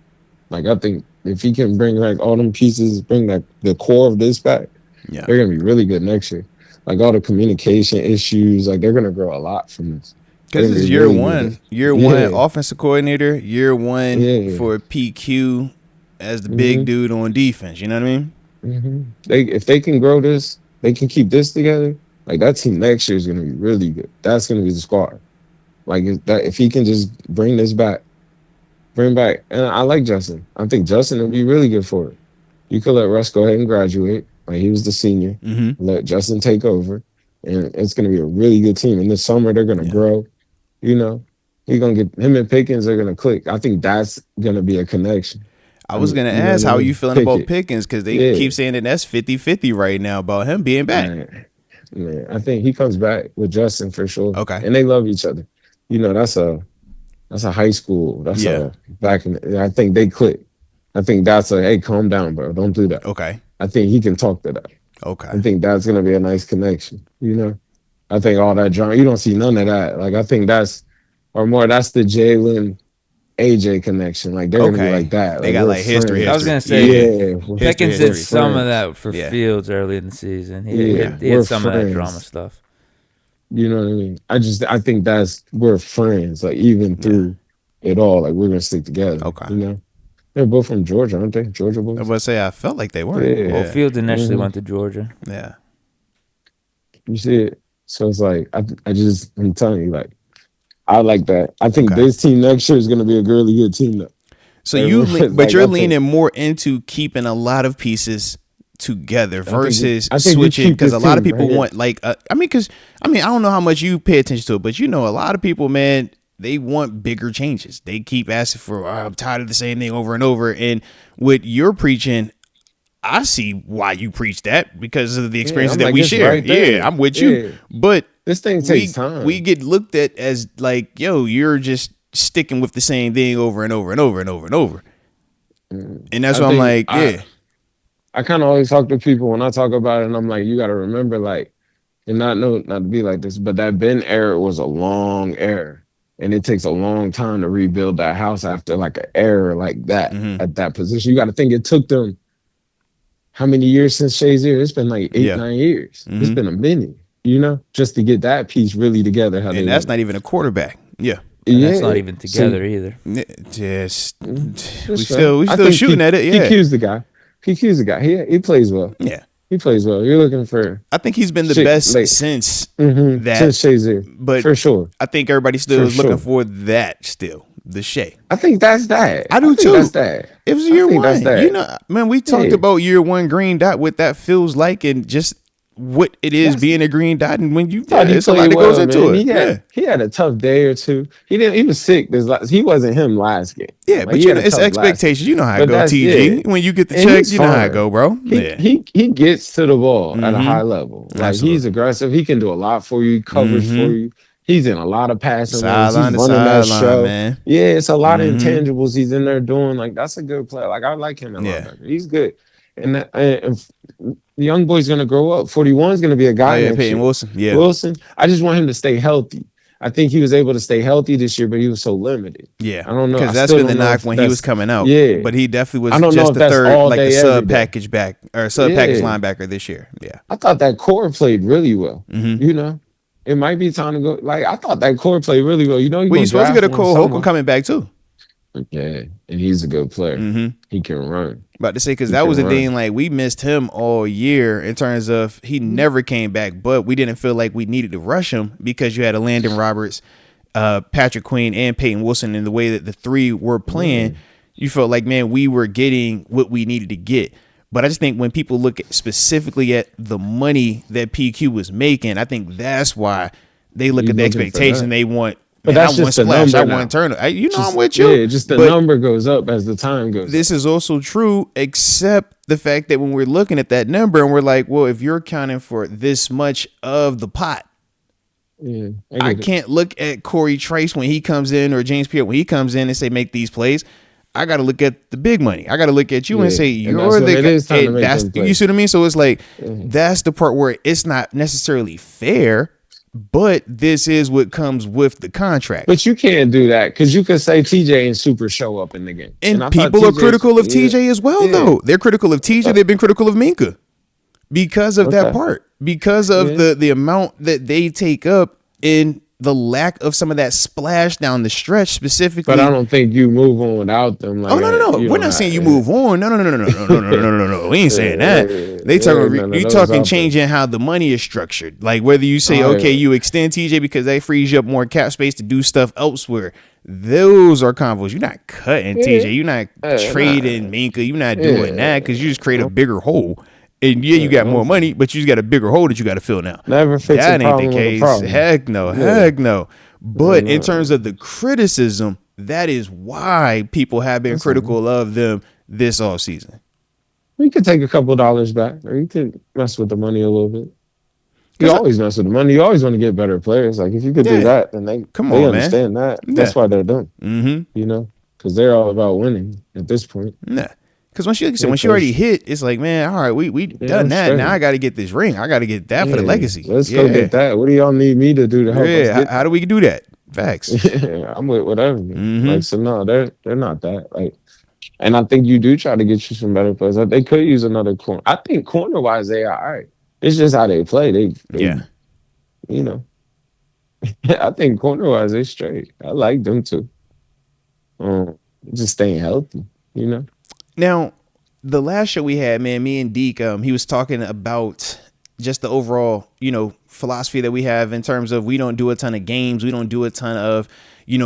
Like I think if he can bring like all them pieces, bring like the core of this back, they're going to be really good next year. Like all the communication issues, like they're going to grow a lot from this. Because this is year one. Year one offensive coordinator. Year one for PQ as the big dude on defense. You know what I mean? Mm-hmm. If they can grow this, they can keep this together. Like that team next year is going to be really good. That's going to be the squad. Like if he can just bring back. And I like Justin. I think Justin will be really good for it. You could let Russ go ahead and graduate. Like he was the senior. Mm-hmm. Let Justin take over. And it's going to be a really good team. In the summer, they're going to grow. You know, he's going to get him and Pickens are going to click. I think that's going to be a connection. I was going to ask how you feeling about Pickens because they keep saying that that's 50-50 right now about him being back. Yeah, I think he comes back with Justin for sure. Okay. And they love each other. You know, that's a high school. That's I think they click. I think that's hey, calm down, bro. Don't do that. Okay. I think he can talk to that. Okay. I think that's going to be a nice connection, you know? I think all that drama, you don't see none of that. Like, I think that's the Jaylen AJ connection. Like, they're going to be like that. They got like history. I was going to say, Pickens did some of that for Fields early in the season. He had some of that drama stuff. You know what I mean? I think we're friends. Like, even through it all, like, we're going to stick together. Okay. You know? They're both from Georgia, aren't they? Georgia boys? I was about to say, I felt like they were. Yeah. Well, Fields initially went to Georgia. Yeah. You see it? So it's like, I'm telling you, like, I like that. I think this team next year is going to be a really good team, though. So you're leaning more into keeping a lot of pieces together versus switching, because a lot of people want I don't know how much you pay attention to it, but you know, a lot of people, man, they want bigger changes. They keep asking for, I'm tired of the same thing over and over. And with your preaching, I see why you preach that because of the experiences that we share. Right, I'm with you. But this thing takes time. We get looked at as like, yo, you're just sticking with the same thing over and over and over and over and over. And that's why I'm like, I kind of always talk to people when I talk about it, and I'm like, you got to remember, like, and not to be like this, but that Ben era was a long era. And it takes a long time to rebuild that house after like an error like that at that position. You got to think it took them how many years since Shazier? It's been like 8-9 years. It's been a minute, you know, just to get that piece really together. And that's not even a quarterback. Yeah. And that's not even together either. Just we still shooting at it. Yeah, PQ's the guy. PQ's the guy. He plays well. Yeah, he plays well. You're looking for. I think he's been the best since that. Since Shazier, but for sure. I think everybody still is looking for that still. The Shea. I think that's that. I do too. That's that. It was year one. You know, man, we talked about year one green dot, what that feels like, and just what it is being a green dot. And when it's a lot that goes into it. He had a tough day or two. He was sick. He wasn't him last game. Yeah, but you know, it's expectations. You know how it goes, TG. When you get the check, you know how it go, bro. He gets to the ball at a high level. Like he's aggressive. He can do a lot for you. He covers for you. He's in a lot of passing lanes. He's running that show. Man. Yeah, it's a lot of intangibles he's in there doing. Like, that's a good player. Like, I like him a lot. He's good. And the young boy's going to grow up. 41 is going to be a guy. Peyton Wilson. Yeah. Wilson. I just want him to stay healthy. I think he was able to stay healthy this year, but he was so limited. Yeah. I don't know. Because that's been the knock when he was coming out. Yeah. But he definitely was just the third, like the sub package back or sub package linebacker this year. Yeah. I thought that core played really well. You know? It might be time to go. Like, I thought that core played really well. You know, you're supposed to get a Cole Holcomb coming back too. Yeah, and he's a good player. He can run. About to say, because that was the thing. Like, we missed him all year in terms of he never came back, but we didn't feel like we needed to rush him because you had a Landon Roberts, Patrick Queen, and Peyton Wilson. And the way that the three were playing, you felt like, man, we were getting what we needed to get. But I just think when people look specifically at the money that PQ was making, I think that's why they look at the expectation. They want, but that's just the number. I want Turner. I'm with you. Yeah, just the number goes up as the time goes. This is also true, except the fact that when we're looking at that number and we're like, well, if you're accounting for this much of the pot, I can't look at Corey Trice when he comes in or James Pierre when he comes in and say make these plays. I got to look at the big money. I got to look at you and say, you're the guy. You see what I mean? So it's like, that's the part where it's not necessarily fair, but this is what comes with the contract. But you can't do that because you could say TJ and Super show up in the game. And people are critical of TJ as well, though. They're critical of TJ. They've been critical of Minka because of that part, because of the amount that they take up in the lack of some of that splash down the stretch specifically. But I don't think you move on without them. Like, no. We're not saying you move on. No. We ain't saying that. They talking. You talking changing how the money is structured. Like whether you say, okay, you extend TJ because that frees you up more cap space to do stuff elsewhere. Those are convos. You're not cutting TJ. You're not trading Minka. You're not doing that because you just create a bigger hole. And you got more money, but you just got a bigger hole that you got to fill now. Never fix that ain't the case. Heck no. But in terms of the criticism, that is why people have been critical of them this offseason. You could take a couple $dollars back, or you could mess with the money a little bit. You always mess with the money. You always want to get better players. Like if you could do that, then they understand that. That's why they're done. You know, because they're all about winning at this point. Because when she already hit, it's like, man, all right, we done that. Now I got to get this ring. I got to get that for the legacy. Let's go get that. What do y'all need me to do to help us get how do we do that? Facts. I'm with whatever. Like, so no, they're not that. Like, and I think you do try to get you some better players. They could use another corner. I think corner wise they are all right. It's just how they play. They you know. I think corner wise they straight. I like them too. Just staying healthy, you know. Now, the last show we had, man, me and Deke, he was talking about just the overall, philosophy that we have in terms of we don't do a ton of games. We don't do a ton of,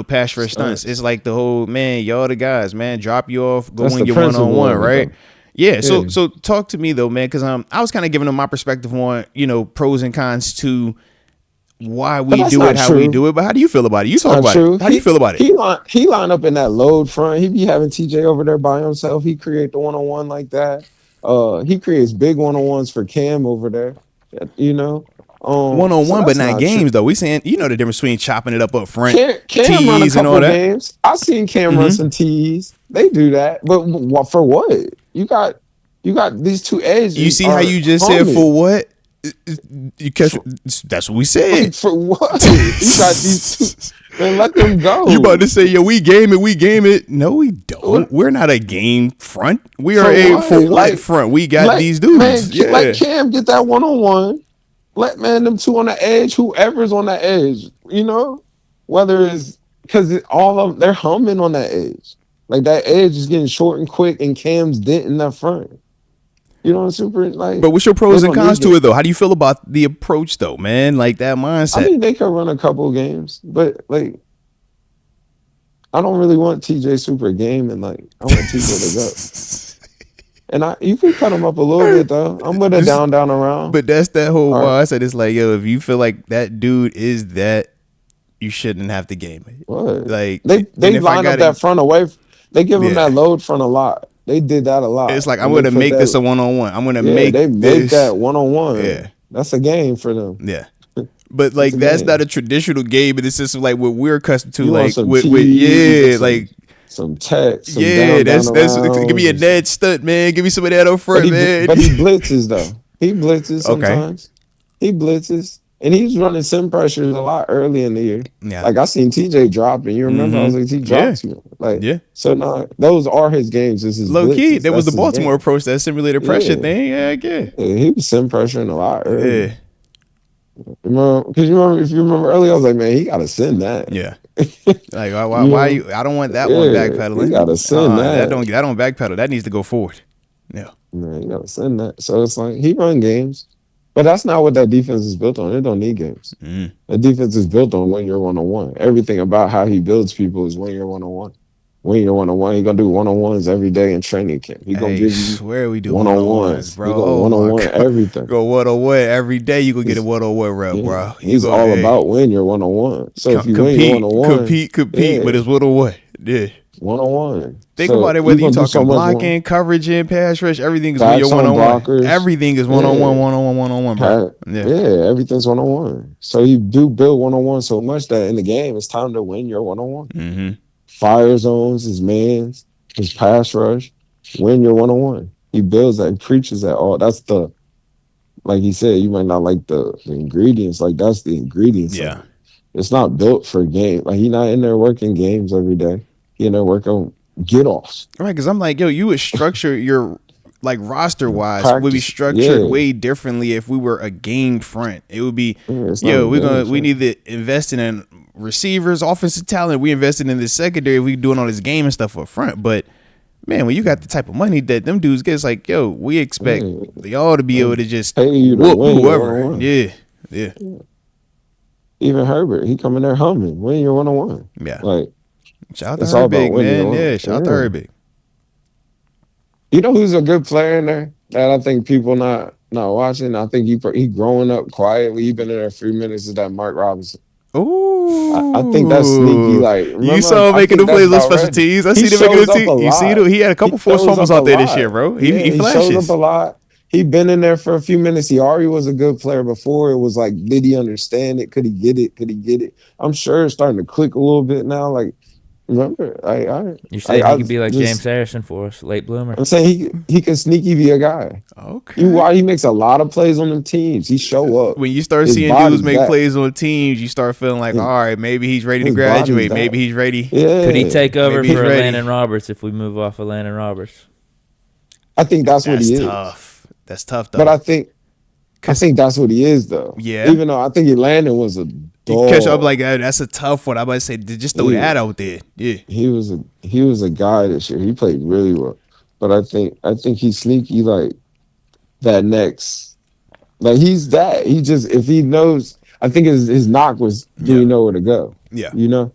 pass rush stunts. It's like the whole, man, y'all the guys, man, drop you off, go win your one-on-one, right? Yeah. So talk to me, though, man, because I was kind of giving them my perspective on, pros and cons to why we do it, how we do it. But how do you feel about it? You talk about it. How do you feel about it? He line up in that load front. He be having TJ over there by himself. He create the one-on-one like that. He creates big one-on-ones for Cam over there. One-on-one, but not games though. We saying the difference between chopping it up front, Cam run a couple games. I seen Cam run some tees. They do that, but for what? You got these two edges. You see how you just said for what? You catch? That's what we said. For what? You got these two. Man, let them go. You about to say, we game it. No, we don't. We're not a game front. We are for what front? We got these dudes. Let Cam get that one-on-one. Let them two on the edge, whoever's on the edge, whether it's because all of them, they're humming on that edge. Like that edge is getting short and quick, and Cam's denting that front. You know, super like. But what's your They pros and don't cons need to it. it though? How do you feel about the approach though, man? Like that I mindset. mean, they could run a couple of games, but like, I don't really want TJ Super a game, and like, I want TJ to go. And you can cut him up a little bit though. I'm with a Just- down around. But that's that whole All right. mindset. It's like, yo, if you feel like that dude is that, you shouldn't have to game it. What? Like, They and if I line up gotta, that front away. They give him yeah, that load front a lot. They did that a it's lot, like I'm and they gonna put make this that. a 1-on-1. I'm gonna Yeah, make they make this, that 1-on-1. yeah, That's a game for them. yeah. But It's like a that's not game. a traditional game in the system like what we're accustomed to. You want Like some with cheese, you want yeah, like some tech, some yeah, down that's give me around. a Ned stunt, man. Give me some of that up But front, man. he blitzes though. He blitzes Okay, sometimes. He blitzes, and he's running sim pressures a lot early in the year. yeah, Like I seen TJ dropping. You remember? I was like, he yeah, drops me. Like yeah. so. Now those are his games. This is Low key, blitzes. that was That's the his Baltimore game. approach, that simulated pressure Yeah. thing. Yeah, yeah, Yeah, he was sim pressuring a lot early. yeah, Remember? Because you remember, if you remember earlier, I was like, man, he got to send that. yeah. Like You why know? you? I don't want that one Yeah, he got backpedaling. to send that. That don't backpedal. That needs to go forward. Yeah. Man, you got to send that. So it's like he run games, but that's not what that defense is built on. It don't need games. Mm. The defense is built on when you're 1-on-1. Everything about how he builds people is when you're 1-on-1. When you're 1-on-1, he's gonna do 1-on-1s every day in training camp. He's gonna Hey, give you swear we do 1-on-1s, 1-on-1s. bro. He go Oh my 1-on-1 god, everything. go 1-on-1 every day. You gonna get a He's, 1-on-1 rep, yeah, bro. You he's go, all hey, about when you're 1-on-1. So if you win your compete, 1-on-1, compete, but yeah, it's 1-on-1. Yeah. 1-on-1. Think about So it. you're Whether you gonna do so talking much more. blocking, coverage, and pass rush, everything is when you're Packs on 1-on-1. blockers. Everything is 1-on-1, Yeah. 1-on-1, 1-on-1, bro. Yeah. Yeah, everything's 1-on-1. So you do build 1-on-1 so much that in the game it's time to win your 1-on-1. Mm-hmm. Fire zones, his mans, his pass rush, win your 1-on-1. He builds that, he preaches that all. That's the, like he said, you might not like the ingredients. Like that's the ingredients. Yeah. It's not built for game. Like he not in there working games every day. He in there working get offs. Right, because I'm like, yo, you would structure your like roster wise would be Practice. structured Yeah. way differently if we were a game front. It would be, Yeah, it's not yo, a game we front. need to invest in receivers, offensive talent. We invested in the secondary. We doing all this game and stuff up front. But man, when you got the type of money that them dudes get, it's like, yo, we expect y'all to be able to just Pay you to whoop win your whoever. 1-on-1. Yeah. Even Herbert, he come in there humming, win your 1-on-1. Yeah. Like Shout out to it's all about Herbig, winning your man. 1-on-1. Yeah, shout out to Herbig. You know who's a good player in there that I think people not watching? I think he growing up quietly. He been in there a few minutes. Is that Mark Robinson? Ooh, I think that's sneaky. Like you saw him making the plays on special teams. I He see him making shows the up a team. You see lot. him? He had a couple forced fumbles out there this year, bro. He He shows flashes. up a lot. He been in there for a few minutes. He already was a good player before. It was like, did he understand it? Could he get it? Could he get it? I'm sure it's starting to click a little bit now. Like, remember, You're saying he could be like James Harrison for us, late bloomer. I'm saying he can sneaky be a guy. Okay. He makes a lot of plays on them teams. He show up. When you start His seeing body's dudes make back. plays on teams, you start feeling like, all right, maybe he's ready to His body's graduate. back. Maybe he's ready. Yeah. Could he take over Maybe he's for ready. Landon Roberts if we move off of Landon Roberts? I think that's what That's he is. tough. That's tough, though. But I think that's what he is, though. Yeah. Even though I think Landon was a you dog. catch up like that. That's a tough one. I'm about to say, just throw that out there. Yeah. He was a guy this year. He played really well. But I think he's sneaky like that next. Like he's that. He just if he knows. I think his knock was do he know where to go? Yeah. You know.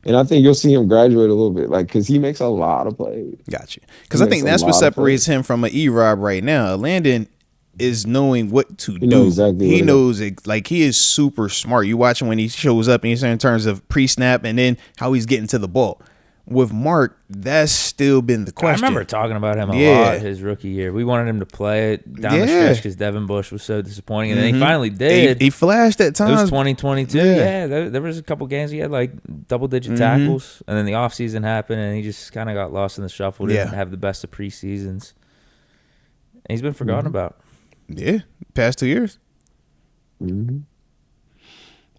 And I think you'll see him graduate a little bit, like because he makes a lot of plays. Gotcha. Because I think that's what separates him from an E-Rob right now. Landon is knowing what to do. Knows exactly he what knows it. Like he is super smart. You watch him when he shows up and in terms of pre-snap and then how he's getting to the ball. With Mark, that's still been the question. I remember talking about him a lot his rookie year. We wanted him to play it down the stretch because Devin Bush was so disappointing, and then he finally did. He flashed at times. It was 2022. Yeah, there was a couple games he had like double-digit tackles, and then the offseason happened, and he just kind of got lost in the shuffle. Didn't have the best of preseasons. And he's been forgotten about. Yeah, past 2 years. Mm-hmm.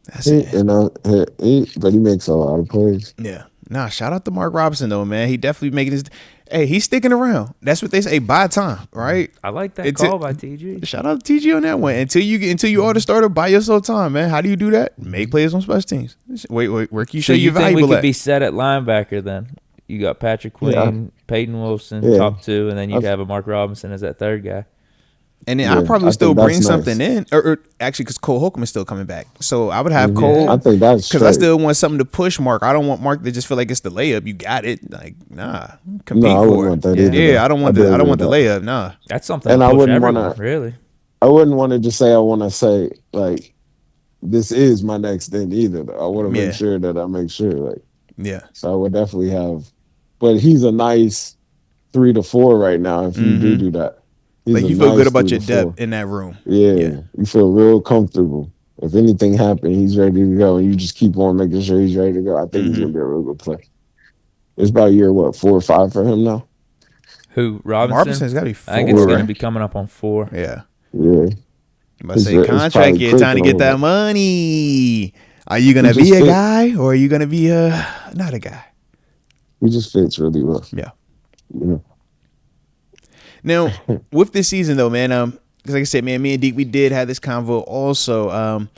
That's it. But he makes a lot of plays. Yeah. Nah, shout out to Mark Robinson though, man. He definitely making his. Hey, he's sticking around. That's what they say. Buy time, right? I like that call by TG. Shout out to TG on that one. Until you are the starter, buy yourself time, man. How do you do that? Make plays on special teams. Wait, where can you show your valuable? So you think we could be set at linebacker then? You got Patrick Queen, Peyton Wilson, top 2, and then you'd have a Mark Robinson as that third guy. And then I probably still bring something in, or actually, because Cole Holcomb is still coming back, so I would have Cole. I think that's because I still want something to push Mark. I don't want Mark to just feel like it's the layup. You got it, like compete for it. I don't want the layup. Nah, that's something. And I wouldn't want to really. I wouldn't want to just say I want to say like this is my next thing either. Though. I want to make sure that I make sure So I would definitely have, but he's a nice 3 to 4 right now. If you do that. Like you feel good about your depth in that room. Yeah, you feel real comfortable. If anything happened, he's ready to go, and you just keep on making sure he's ready to go. I think he's gonna be a real good play. It's about year 4 or 5 for him now. Who Robinson? Robinson's got to be 4. I think it's gonna be coming up on 4. Yeah. You must say contract year, time to get that money. Are you gonna be a guy or are you gonna be not a guy? He just fits really well. Yeah. You know. Now, with this season, though, man, because like I said, man, me and Deke, we did have this convo also.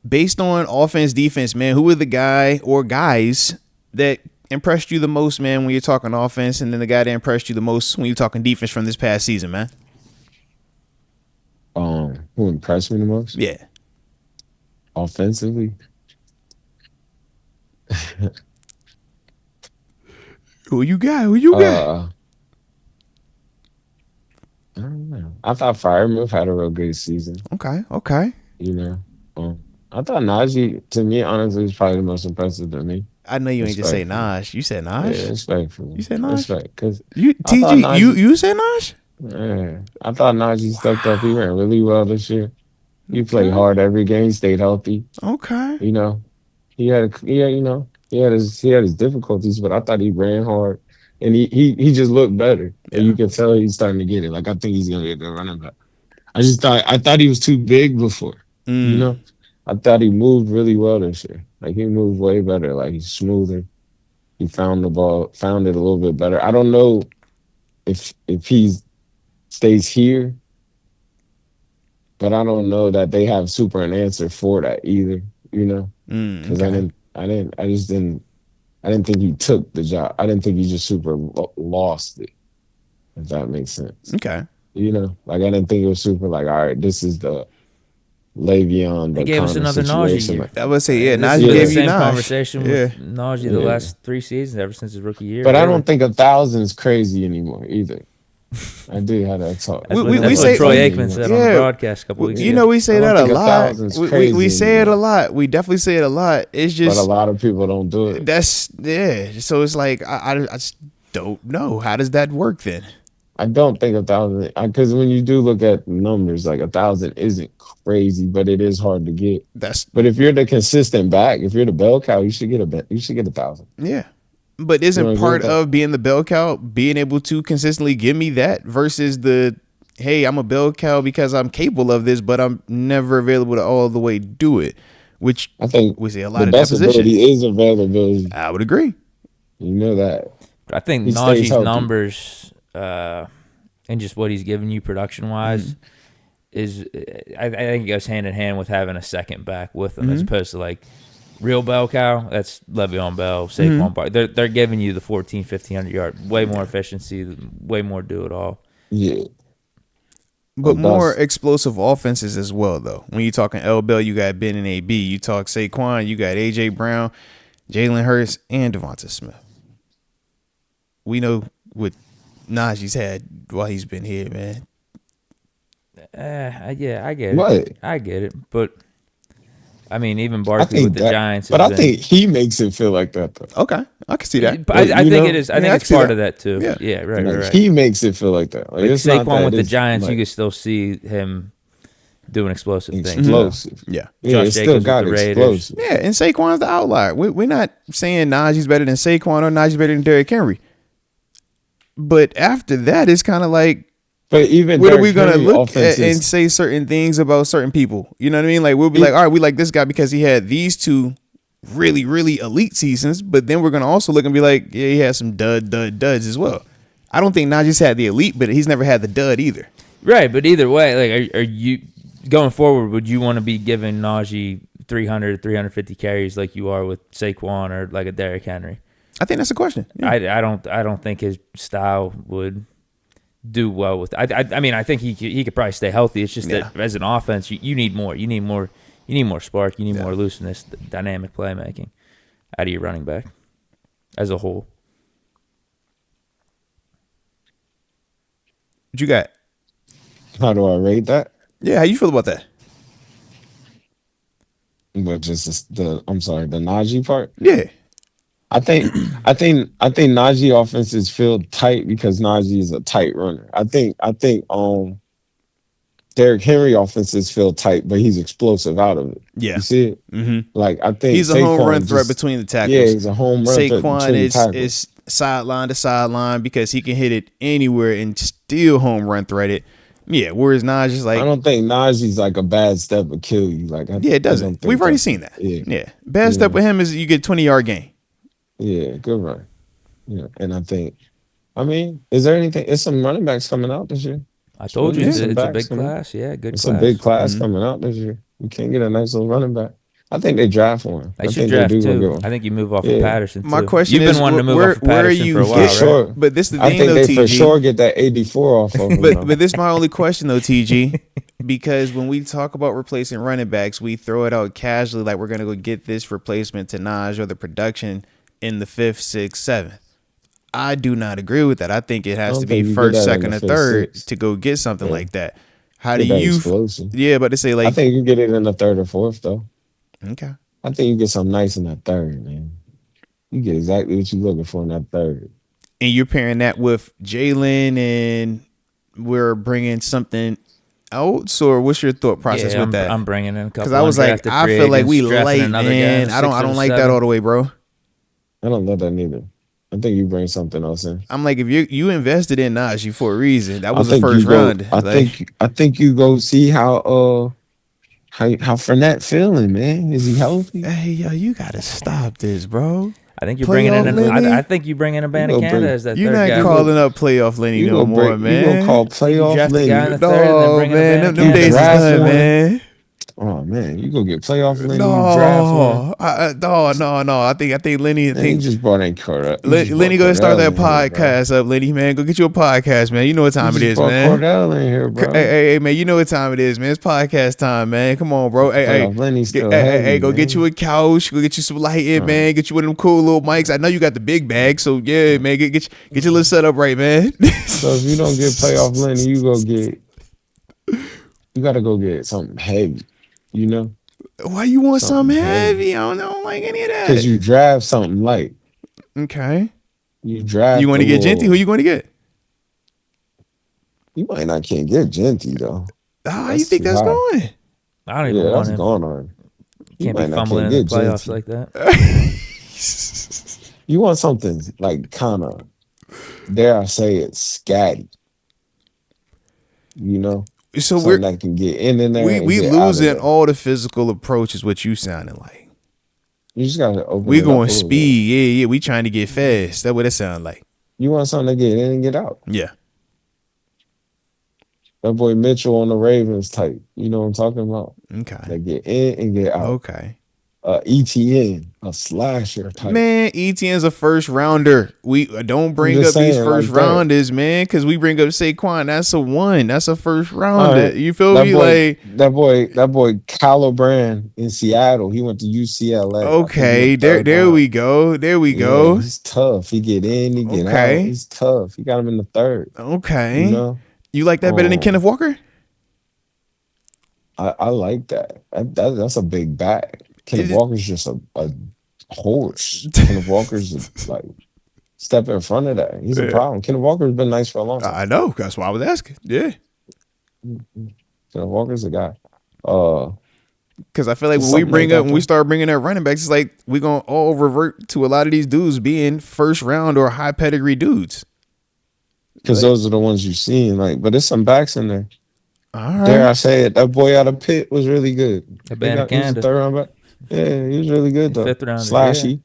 Based on offense, defense, man, who were the guy or guys that impressed you the most, man, when you're talking offense, and then the guy that impressed you the most when you're talking defense from this past season, man? Who impressed me the most? Yeah. Offensively? Who you got? I don't know. I thought Firemouth had a real good season. Okay. You know, I thought Naji, to me, honestly, was probably the most impressive to me. I know you ain't just say Naj. You said Naj? Yeah, respectfully. You said Naj? Respect, because you said Naj? Yeah, I thought Naji stepped up. He ran really well this year. He played hard every game. He stayed healthy. Okay. You know, he had his difficulties, but I thought he ran hard. And he just looked better. And you can tell he's starting to get it. Like, I think he's going to get the running back. I thought he was too big before. You know? I thought he moved really well this year. Like, he moved way better. Like, he's smoother. He found it a little bit better. I don't know if he stays here, but I don't know that they have super an answer for that either, you know? Because I didn't think he took the job. I didn't think he just super lost it, if that makes sense. Okay. You know, like I didn't think it was super like, all right, this is the Le'Veon. He gave us another Naji year. I would say, Naji gave you same Naji. Conversation with Naji the last 3 seasons, ever since his rookie year. But I don't think 1,000 is crazy anymore either. I did have that talk. We say Troy Aikman said on the broadcast a couple weeks ago. You know, we say that a lot. We say it a lot. We definitely say it a lot. It's just, but a lot of people don't do it. So it's like I just don't know. How does that work then? I don't think 1,000, because when you do look at numbers, like 1,000 isn't crazy, but it is hard to get. But if you're the consistent back, if you're the bell cow, you should get 1,000. Yeah. But isn't part of being the bell cow being able to consistently give me that versus hey, I'm a bell cow because I'm capable of this, but I'm never available to all the way do it, which I think we see a lot of that position. Ability is availability. I would agree. You know that. I think Naji's numbers and just what he's giving you production-wise is I think it goes hand in hand with having a second back with him as opposed to like real bell cow, that's Le'Veon Bell, Saquon Barkley. They're giving you the 1,500 yard, way more efficiency, way more do it all. Yeah. But more explosive offenses as well, though. When you're talking L. Bell, you got Ben and AB. You talk Saquon, you got A.J. Brown, Jaylen Hurts, and Devonta Smith. We know what Naji's had while he's been here, man. Yeah, I get it. What? I get it, but I mean, even Barkley with the Giants. But I think he makes it feel like that, though. Okay, I can see that. I think it is. I think it's part of that too. Yeah, right. He makes it feel like that. Like Saquon with the Giants, you can still see him doing explosive things. Explosive. Yeah. Josh Jacobs with the Raiders. Yeah, and Saquon's the outlier. We're not saying Naji's better than Saquon or Naji's better than Derrick Henry. But after that, it's kind of like, but even what are we going to look at and say certain things about certain people? You know what I mean? Like, we'll be like, all right, we like this guy because he had these two really, really elite seasons, but then we're gonna also look and be like, yeah, he has some duds as well. I don't think Naji's had the elite, but he's never had the dud either. Right, but either way, like, are you going forward? Would you want to be giving Naji 300, 350 carries like you are with Saquon or like a Derrick Henry? I think that's a question. Yeah. I don't think his style would do well with. I mean, I think he could probably stay healthy. It's just that as an offense, you need more. You need more spark. You need more looseness, dynamic playmaking out of your running back as a whole. What you got? How do I rate that? Yeah, how you feel about that? But just the Naji part. Yeah. I think Naji offenses feel tight because Naji is a tight runner. I think Derrick Henry offenses feel tight, but he's explosive out of it. Yeah. You see it? Mm-hmm. Like I think he's a home run threat between the tackles. Yeah, he's a home run threat between the tackles. is sideline to sideline because he can hit it anywhere and still home run threat it. Yeah, whereas Naji's like, I don't think Naji's like a bad step would kill you. Like it doesn't. We've already seen that. Yeah. Bad step with him is you get 20-yard gain. Yeah, good run. Yeah, and I mean, is there anything? There's some running backs coming out this year. I told you it's a big class. Yeah, good class. It's a big class coming out this year. You can't get a nice little running back. I think they draft one. They should draft two. I think you move off of Patterson too. My question You've is, been wanting to move off of Patterson for a while, sure. right? But this is the I thing, think though, they TG. for sure get that 84 off of him. But this is my only question, though, TG. Because when we talk about replacing running backs, we throw it out casually like we're going to go get this replacement to Naj or the production in the 5th, 6th, 7th. I do not agree with that. I think it has to be 1st, 2nd, or 3rd to go get something like that. How do you? Yeah, but to say like, I think you get it in the 3rd or 4th though. Okay. I think you get something nice in that 3rd, man. You get exactly what you're looking for in that 3rd. And you're pairing that with Jaylen, and we're bringing something else, or what's your thought process with that? I'm bringing in a couple. Because I was like, I feel like we light, man. I don't like that all the way, bro. I don't love that neither. I think you bring something else in. I'm like, if you invested in Naji for a reason, that was the first round. I think you go see how Fournette feeling, man. Is he healthy? Hey, yo, you gotta stop this, bro. I think you're bringing in. I think you bring in a band of Canada as that you're third guy. You're not calling up playoff Lenny no more, man. You gonna call playoff Lenny? No, man. Them days is done, man. Oh man, you go get playoff Lenny. No, I think Lenny. He just brought in Cordell. Lenny, go start that podcast up, Lenny, man. Go get you a podcast, man. You know what time it is, man. Cordell in here, bro. Hey, man. You know what time it is, man. It's podcast time, man. Come on, bro. Hey, go get you a couch. Go get you some lighting, man. Get you one of them cool little mics. I know you got the big bag, so yeah, man. Get your little setup right, man. So if you don't get playoff Lenny, you gotta go get something heavy. You know? Why you want something heavy? I don't like any of that. Because you draft something light. Okay. You draft. You want to get Genty? Who you going to get? You might not can't get Genty though. How you think that's going? I don't even want him. Going on. You can't be fumbling in the playoffs like that. You want something like kind of, dare I say it, scatty. You know? So that can get in there. We losing all the physical approach is what you sounding like. You just gotta open. We going speed, yeah. We trying to get fast. That's what it sound like. You want something to get in and get out. Yeah. That boy Mitchell on the Ravens type. You know what I'm talking about? Okay. They get in and get out. Okay. ETN, a slasher type. Man, ETN's a first rounder. We don't bring up these first rounders, man, because we bring up Saquon. That's a one. That's a first rounder. Right. You feel me? That boy, Kylo Brand in Seattle. He went to UCLA. Okay, there we go. There we go. He's tough. He get in, he get out. He's tough. He got him in the 3rd. Okay. You know? You like that better than Kenneth Walker? I like that. That's a big bag. Kenneth Walker's just a horse. Kenneth Walker's like step in front of that. He's a problem. Kenneth Walker's been nice for a long time. I know. That's why I was asking. Yeah. Kenneth Walker's a guy. Because I feel like when we start bringing up running backs, it's like we're going to all revert to a lot of these dudes being first round or high pedigree dudes. Because those are the ones you're seeing. But there's some backs in there. All right. Dare I say it, that boy out of Pitt was really good. The band of Canada. Third round back. Yeah, he was really good though. Fifth rounder. Slashy. Yeah.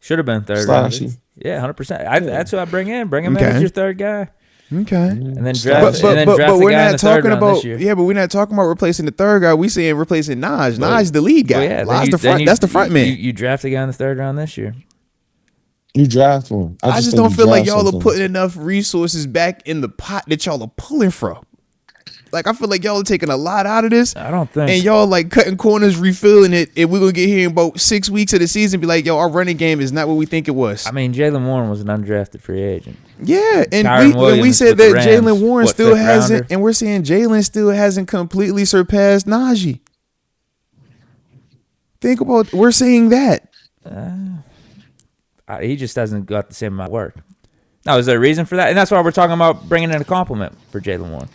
Should have been third rounder. Slashy. Yeah, 100%. That's who I bring in. Bring him in as your third guy. Okay. And then But draft, the we're guy in not the third talking round about this year. but we're not talking about replacing the third guy. We saying replacing Naj. Naj's the lead guy. Well, yeah, Naj's the front. That's the front man. You draft a guy in the third round this year. You draft one. I just don't feel like y'all are putting enough resources back in the pot that y'all are pulling from. Like, I feel like y'all are taking a lot out of this. I don't think. And y'all like cutting corners, refilling it. And we're going to get here in about 6 weeks of the season and be like, yo, our running game is not what we think it was. I mean, Jaylen Warren was an undrafted free agent. Yeah. And Kyron we said that Rams, Jaylen Warren still hasn't. rounder? And we're saying Jaylen still hasn't completely surpassed Naji. Think about, we're saying that. He just hasn't got the same amount of work. Now, is there a reason for that? And that's why we're talking about bringing in a compliment for Jaylen Warren.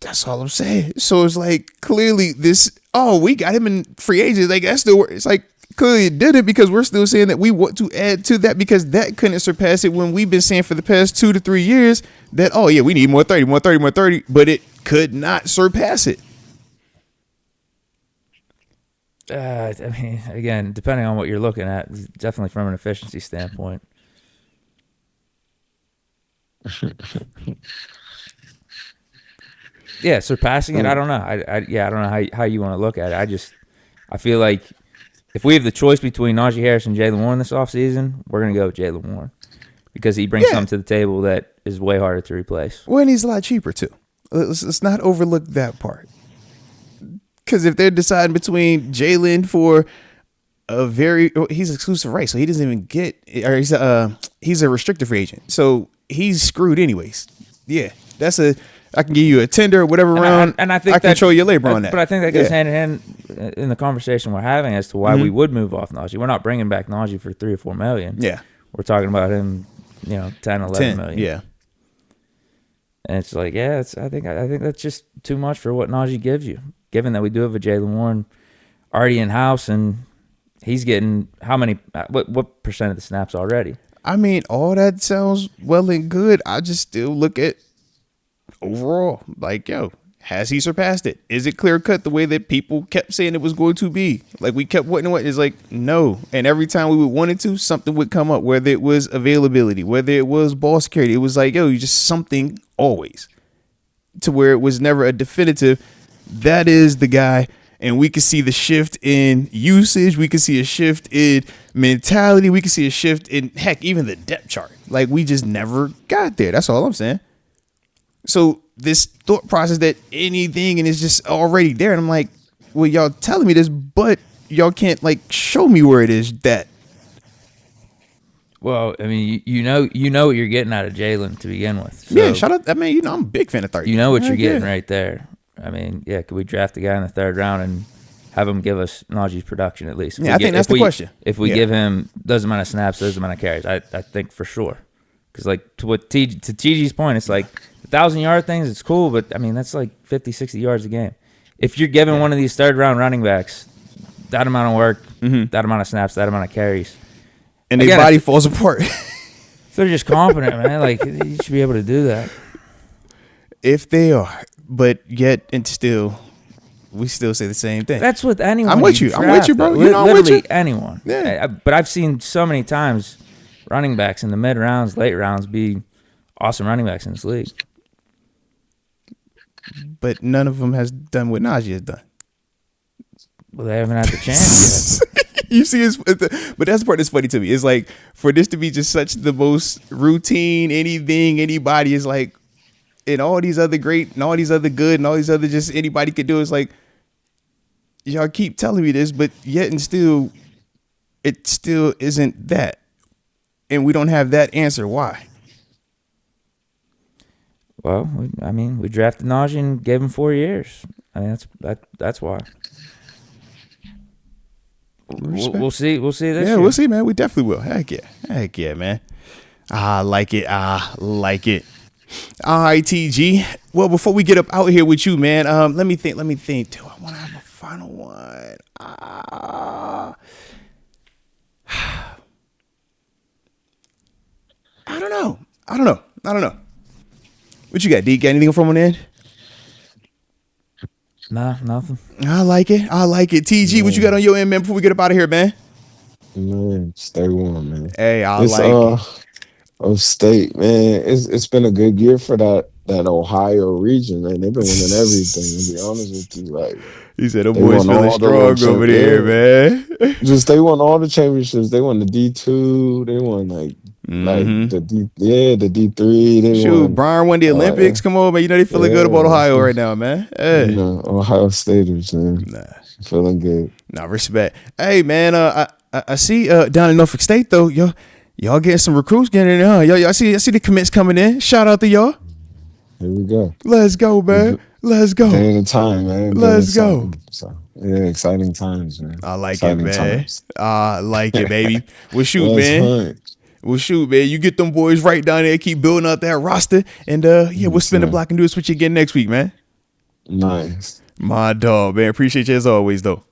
That's all I'm saying. So it's like clearly we got him in free agents. Like that's still, it's like clearly it did it because we're still saying that we want to add to that because that couldn't surpass it when we've been saying for the past 2 to 3 years that, oh yeah, we need more 30, but it could not surpass it. I mean, again, depending on what you're looking at, definitely from an efficiency standpoint. Yeah, surpassing it, I don't know. I don't know how you want to look at it. I feel like if we have the choice between Najee Harris and Jaylen Warren this offseason, we're going to go with Jaylen Warren because he brings something to the table that is way harder to replace. Well, and he's a lot cheaper too. Let's not overlook that part. Because if they're deciding between Jaylen for he's exclusive rights, so he doesn't even get, or he's a restricted free agent, so he's screwed anyways. Yeah, I can give you a tender or whatever round, and I think I control your labor on that. But I think that goes hand in hand in the conversation we're having as to why we would move off Naji. We're not bringing back Naji for $3 or $4 million. Yeah, we're talking about him, 10, 11 million. Yeah. And it's like, I think that's just too much for what Naji gives you. Given that we do have a Jaylen Warren already in house, and he's getting how many? What percent of the snaps already? I mean, all that sounds well and good. I just still look at overall, like, yo, has he surpassed it? Is it clear cut the way that people kept saying it was going to be? Like we kept wanting what is like no, and every time we would want it to, something would come up. Whether it was availability, whether it was ball security, it was like, yo, you just something always, to where it was never a definitive. That is the guy, and we could see the shift in usage. We could see a shift in mentality. We could see a shift in, heck, even the depth chart. Like, we just never got there. That's all I'm saying. So this thought process that anything and it's just already there. And I'm like, well, y'all telling me this, but y'all can't, like, show me where it is that. Well, I mean, you know what you're getting out of Jaylen to begin with. So yeah, shout out. I mean, I'm a big fan of 30. You know what you're getting right there. I mean, yeah, could we draft a guy in the third round and have him give us Najee's production at least? I think that's the question. If we give him doesn't amount of snaps, doesn't amount of carries, I think for sure. Because like to TG's point, it's like 1,000-yard things, it's cool, but I mean that's like 50, 60 yards a game. If you're giving one of these third round running backs that amount of work, that amount of snaps, that amount of carries, and their body falls apart. If they're just competent, man, like you should be able to do that. If they are. But yet and still, we still say the same thing. That's with anyone. I'm with you. I'm with you, bro. You know, literally I'm with you. Anyone. Yeah. But I've seen so many times running backs in the mid rounds, late rounds be awesome running backs in this league. But none of them has done what Naji has done. Well, they haven't had the chance yet. You see, but that's the part that's funny to me. It's like for this to be just such the most routine, anybody is like. And all these other great and all these other good and all these other just anybody could do. It's like, y'all keep telling me this, but yet and still, it still isn't that. And we don't have that answer. Why? Well, we drafted Naji and gave him 4 years. I mean, that's why. We'll see. We'll see this year. We'll see, man. We definitely will. Heck yeah, man. I like it. All right, TG. Well, before we get up out here with you, man, let me think. Do I want to have a final one? I don't know. What you got, Deke? Got anything from on end? Nah, nothing. I like it. TG, what you got on your end, man, before we get up out of here, man? Man, stay warm, man. Hey, It's upstate, man. It's been a good year for that Ohio region, man. They've been winning everything, to be honest with you. Like, He said, "The they boys won feeling all the little strong over there, man." they won all the championships. They won the D2. They won like the the D3. They Shoot, won. Brian won the Olympics. Come on, man. You know they feeling good about Ohio right now, man. Hey. You know, Ohio Staters, man. Feeling good. Nah, respect. Hey, man. I see down in Norfolk State though, y'all getting some recruits getting in there. Huh? Y'all see the commits coming in. Shout out to y'all. Here we go. Let's go, man. Let's go. Day at a time, man. Let's go. So, yeah, exciting times, man. I like exciting it, man. Times. I like it, baby. Well, shoot, Well, man. Well, shoot, man. You get them boys right down there. Keep building out that roster. And, we'll spin the block and do a switch again next week, man. Nice. My dog, man. Appreciate you as always, though.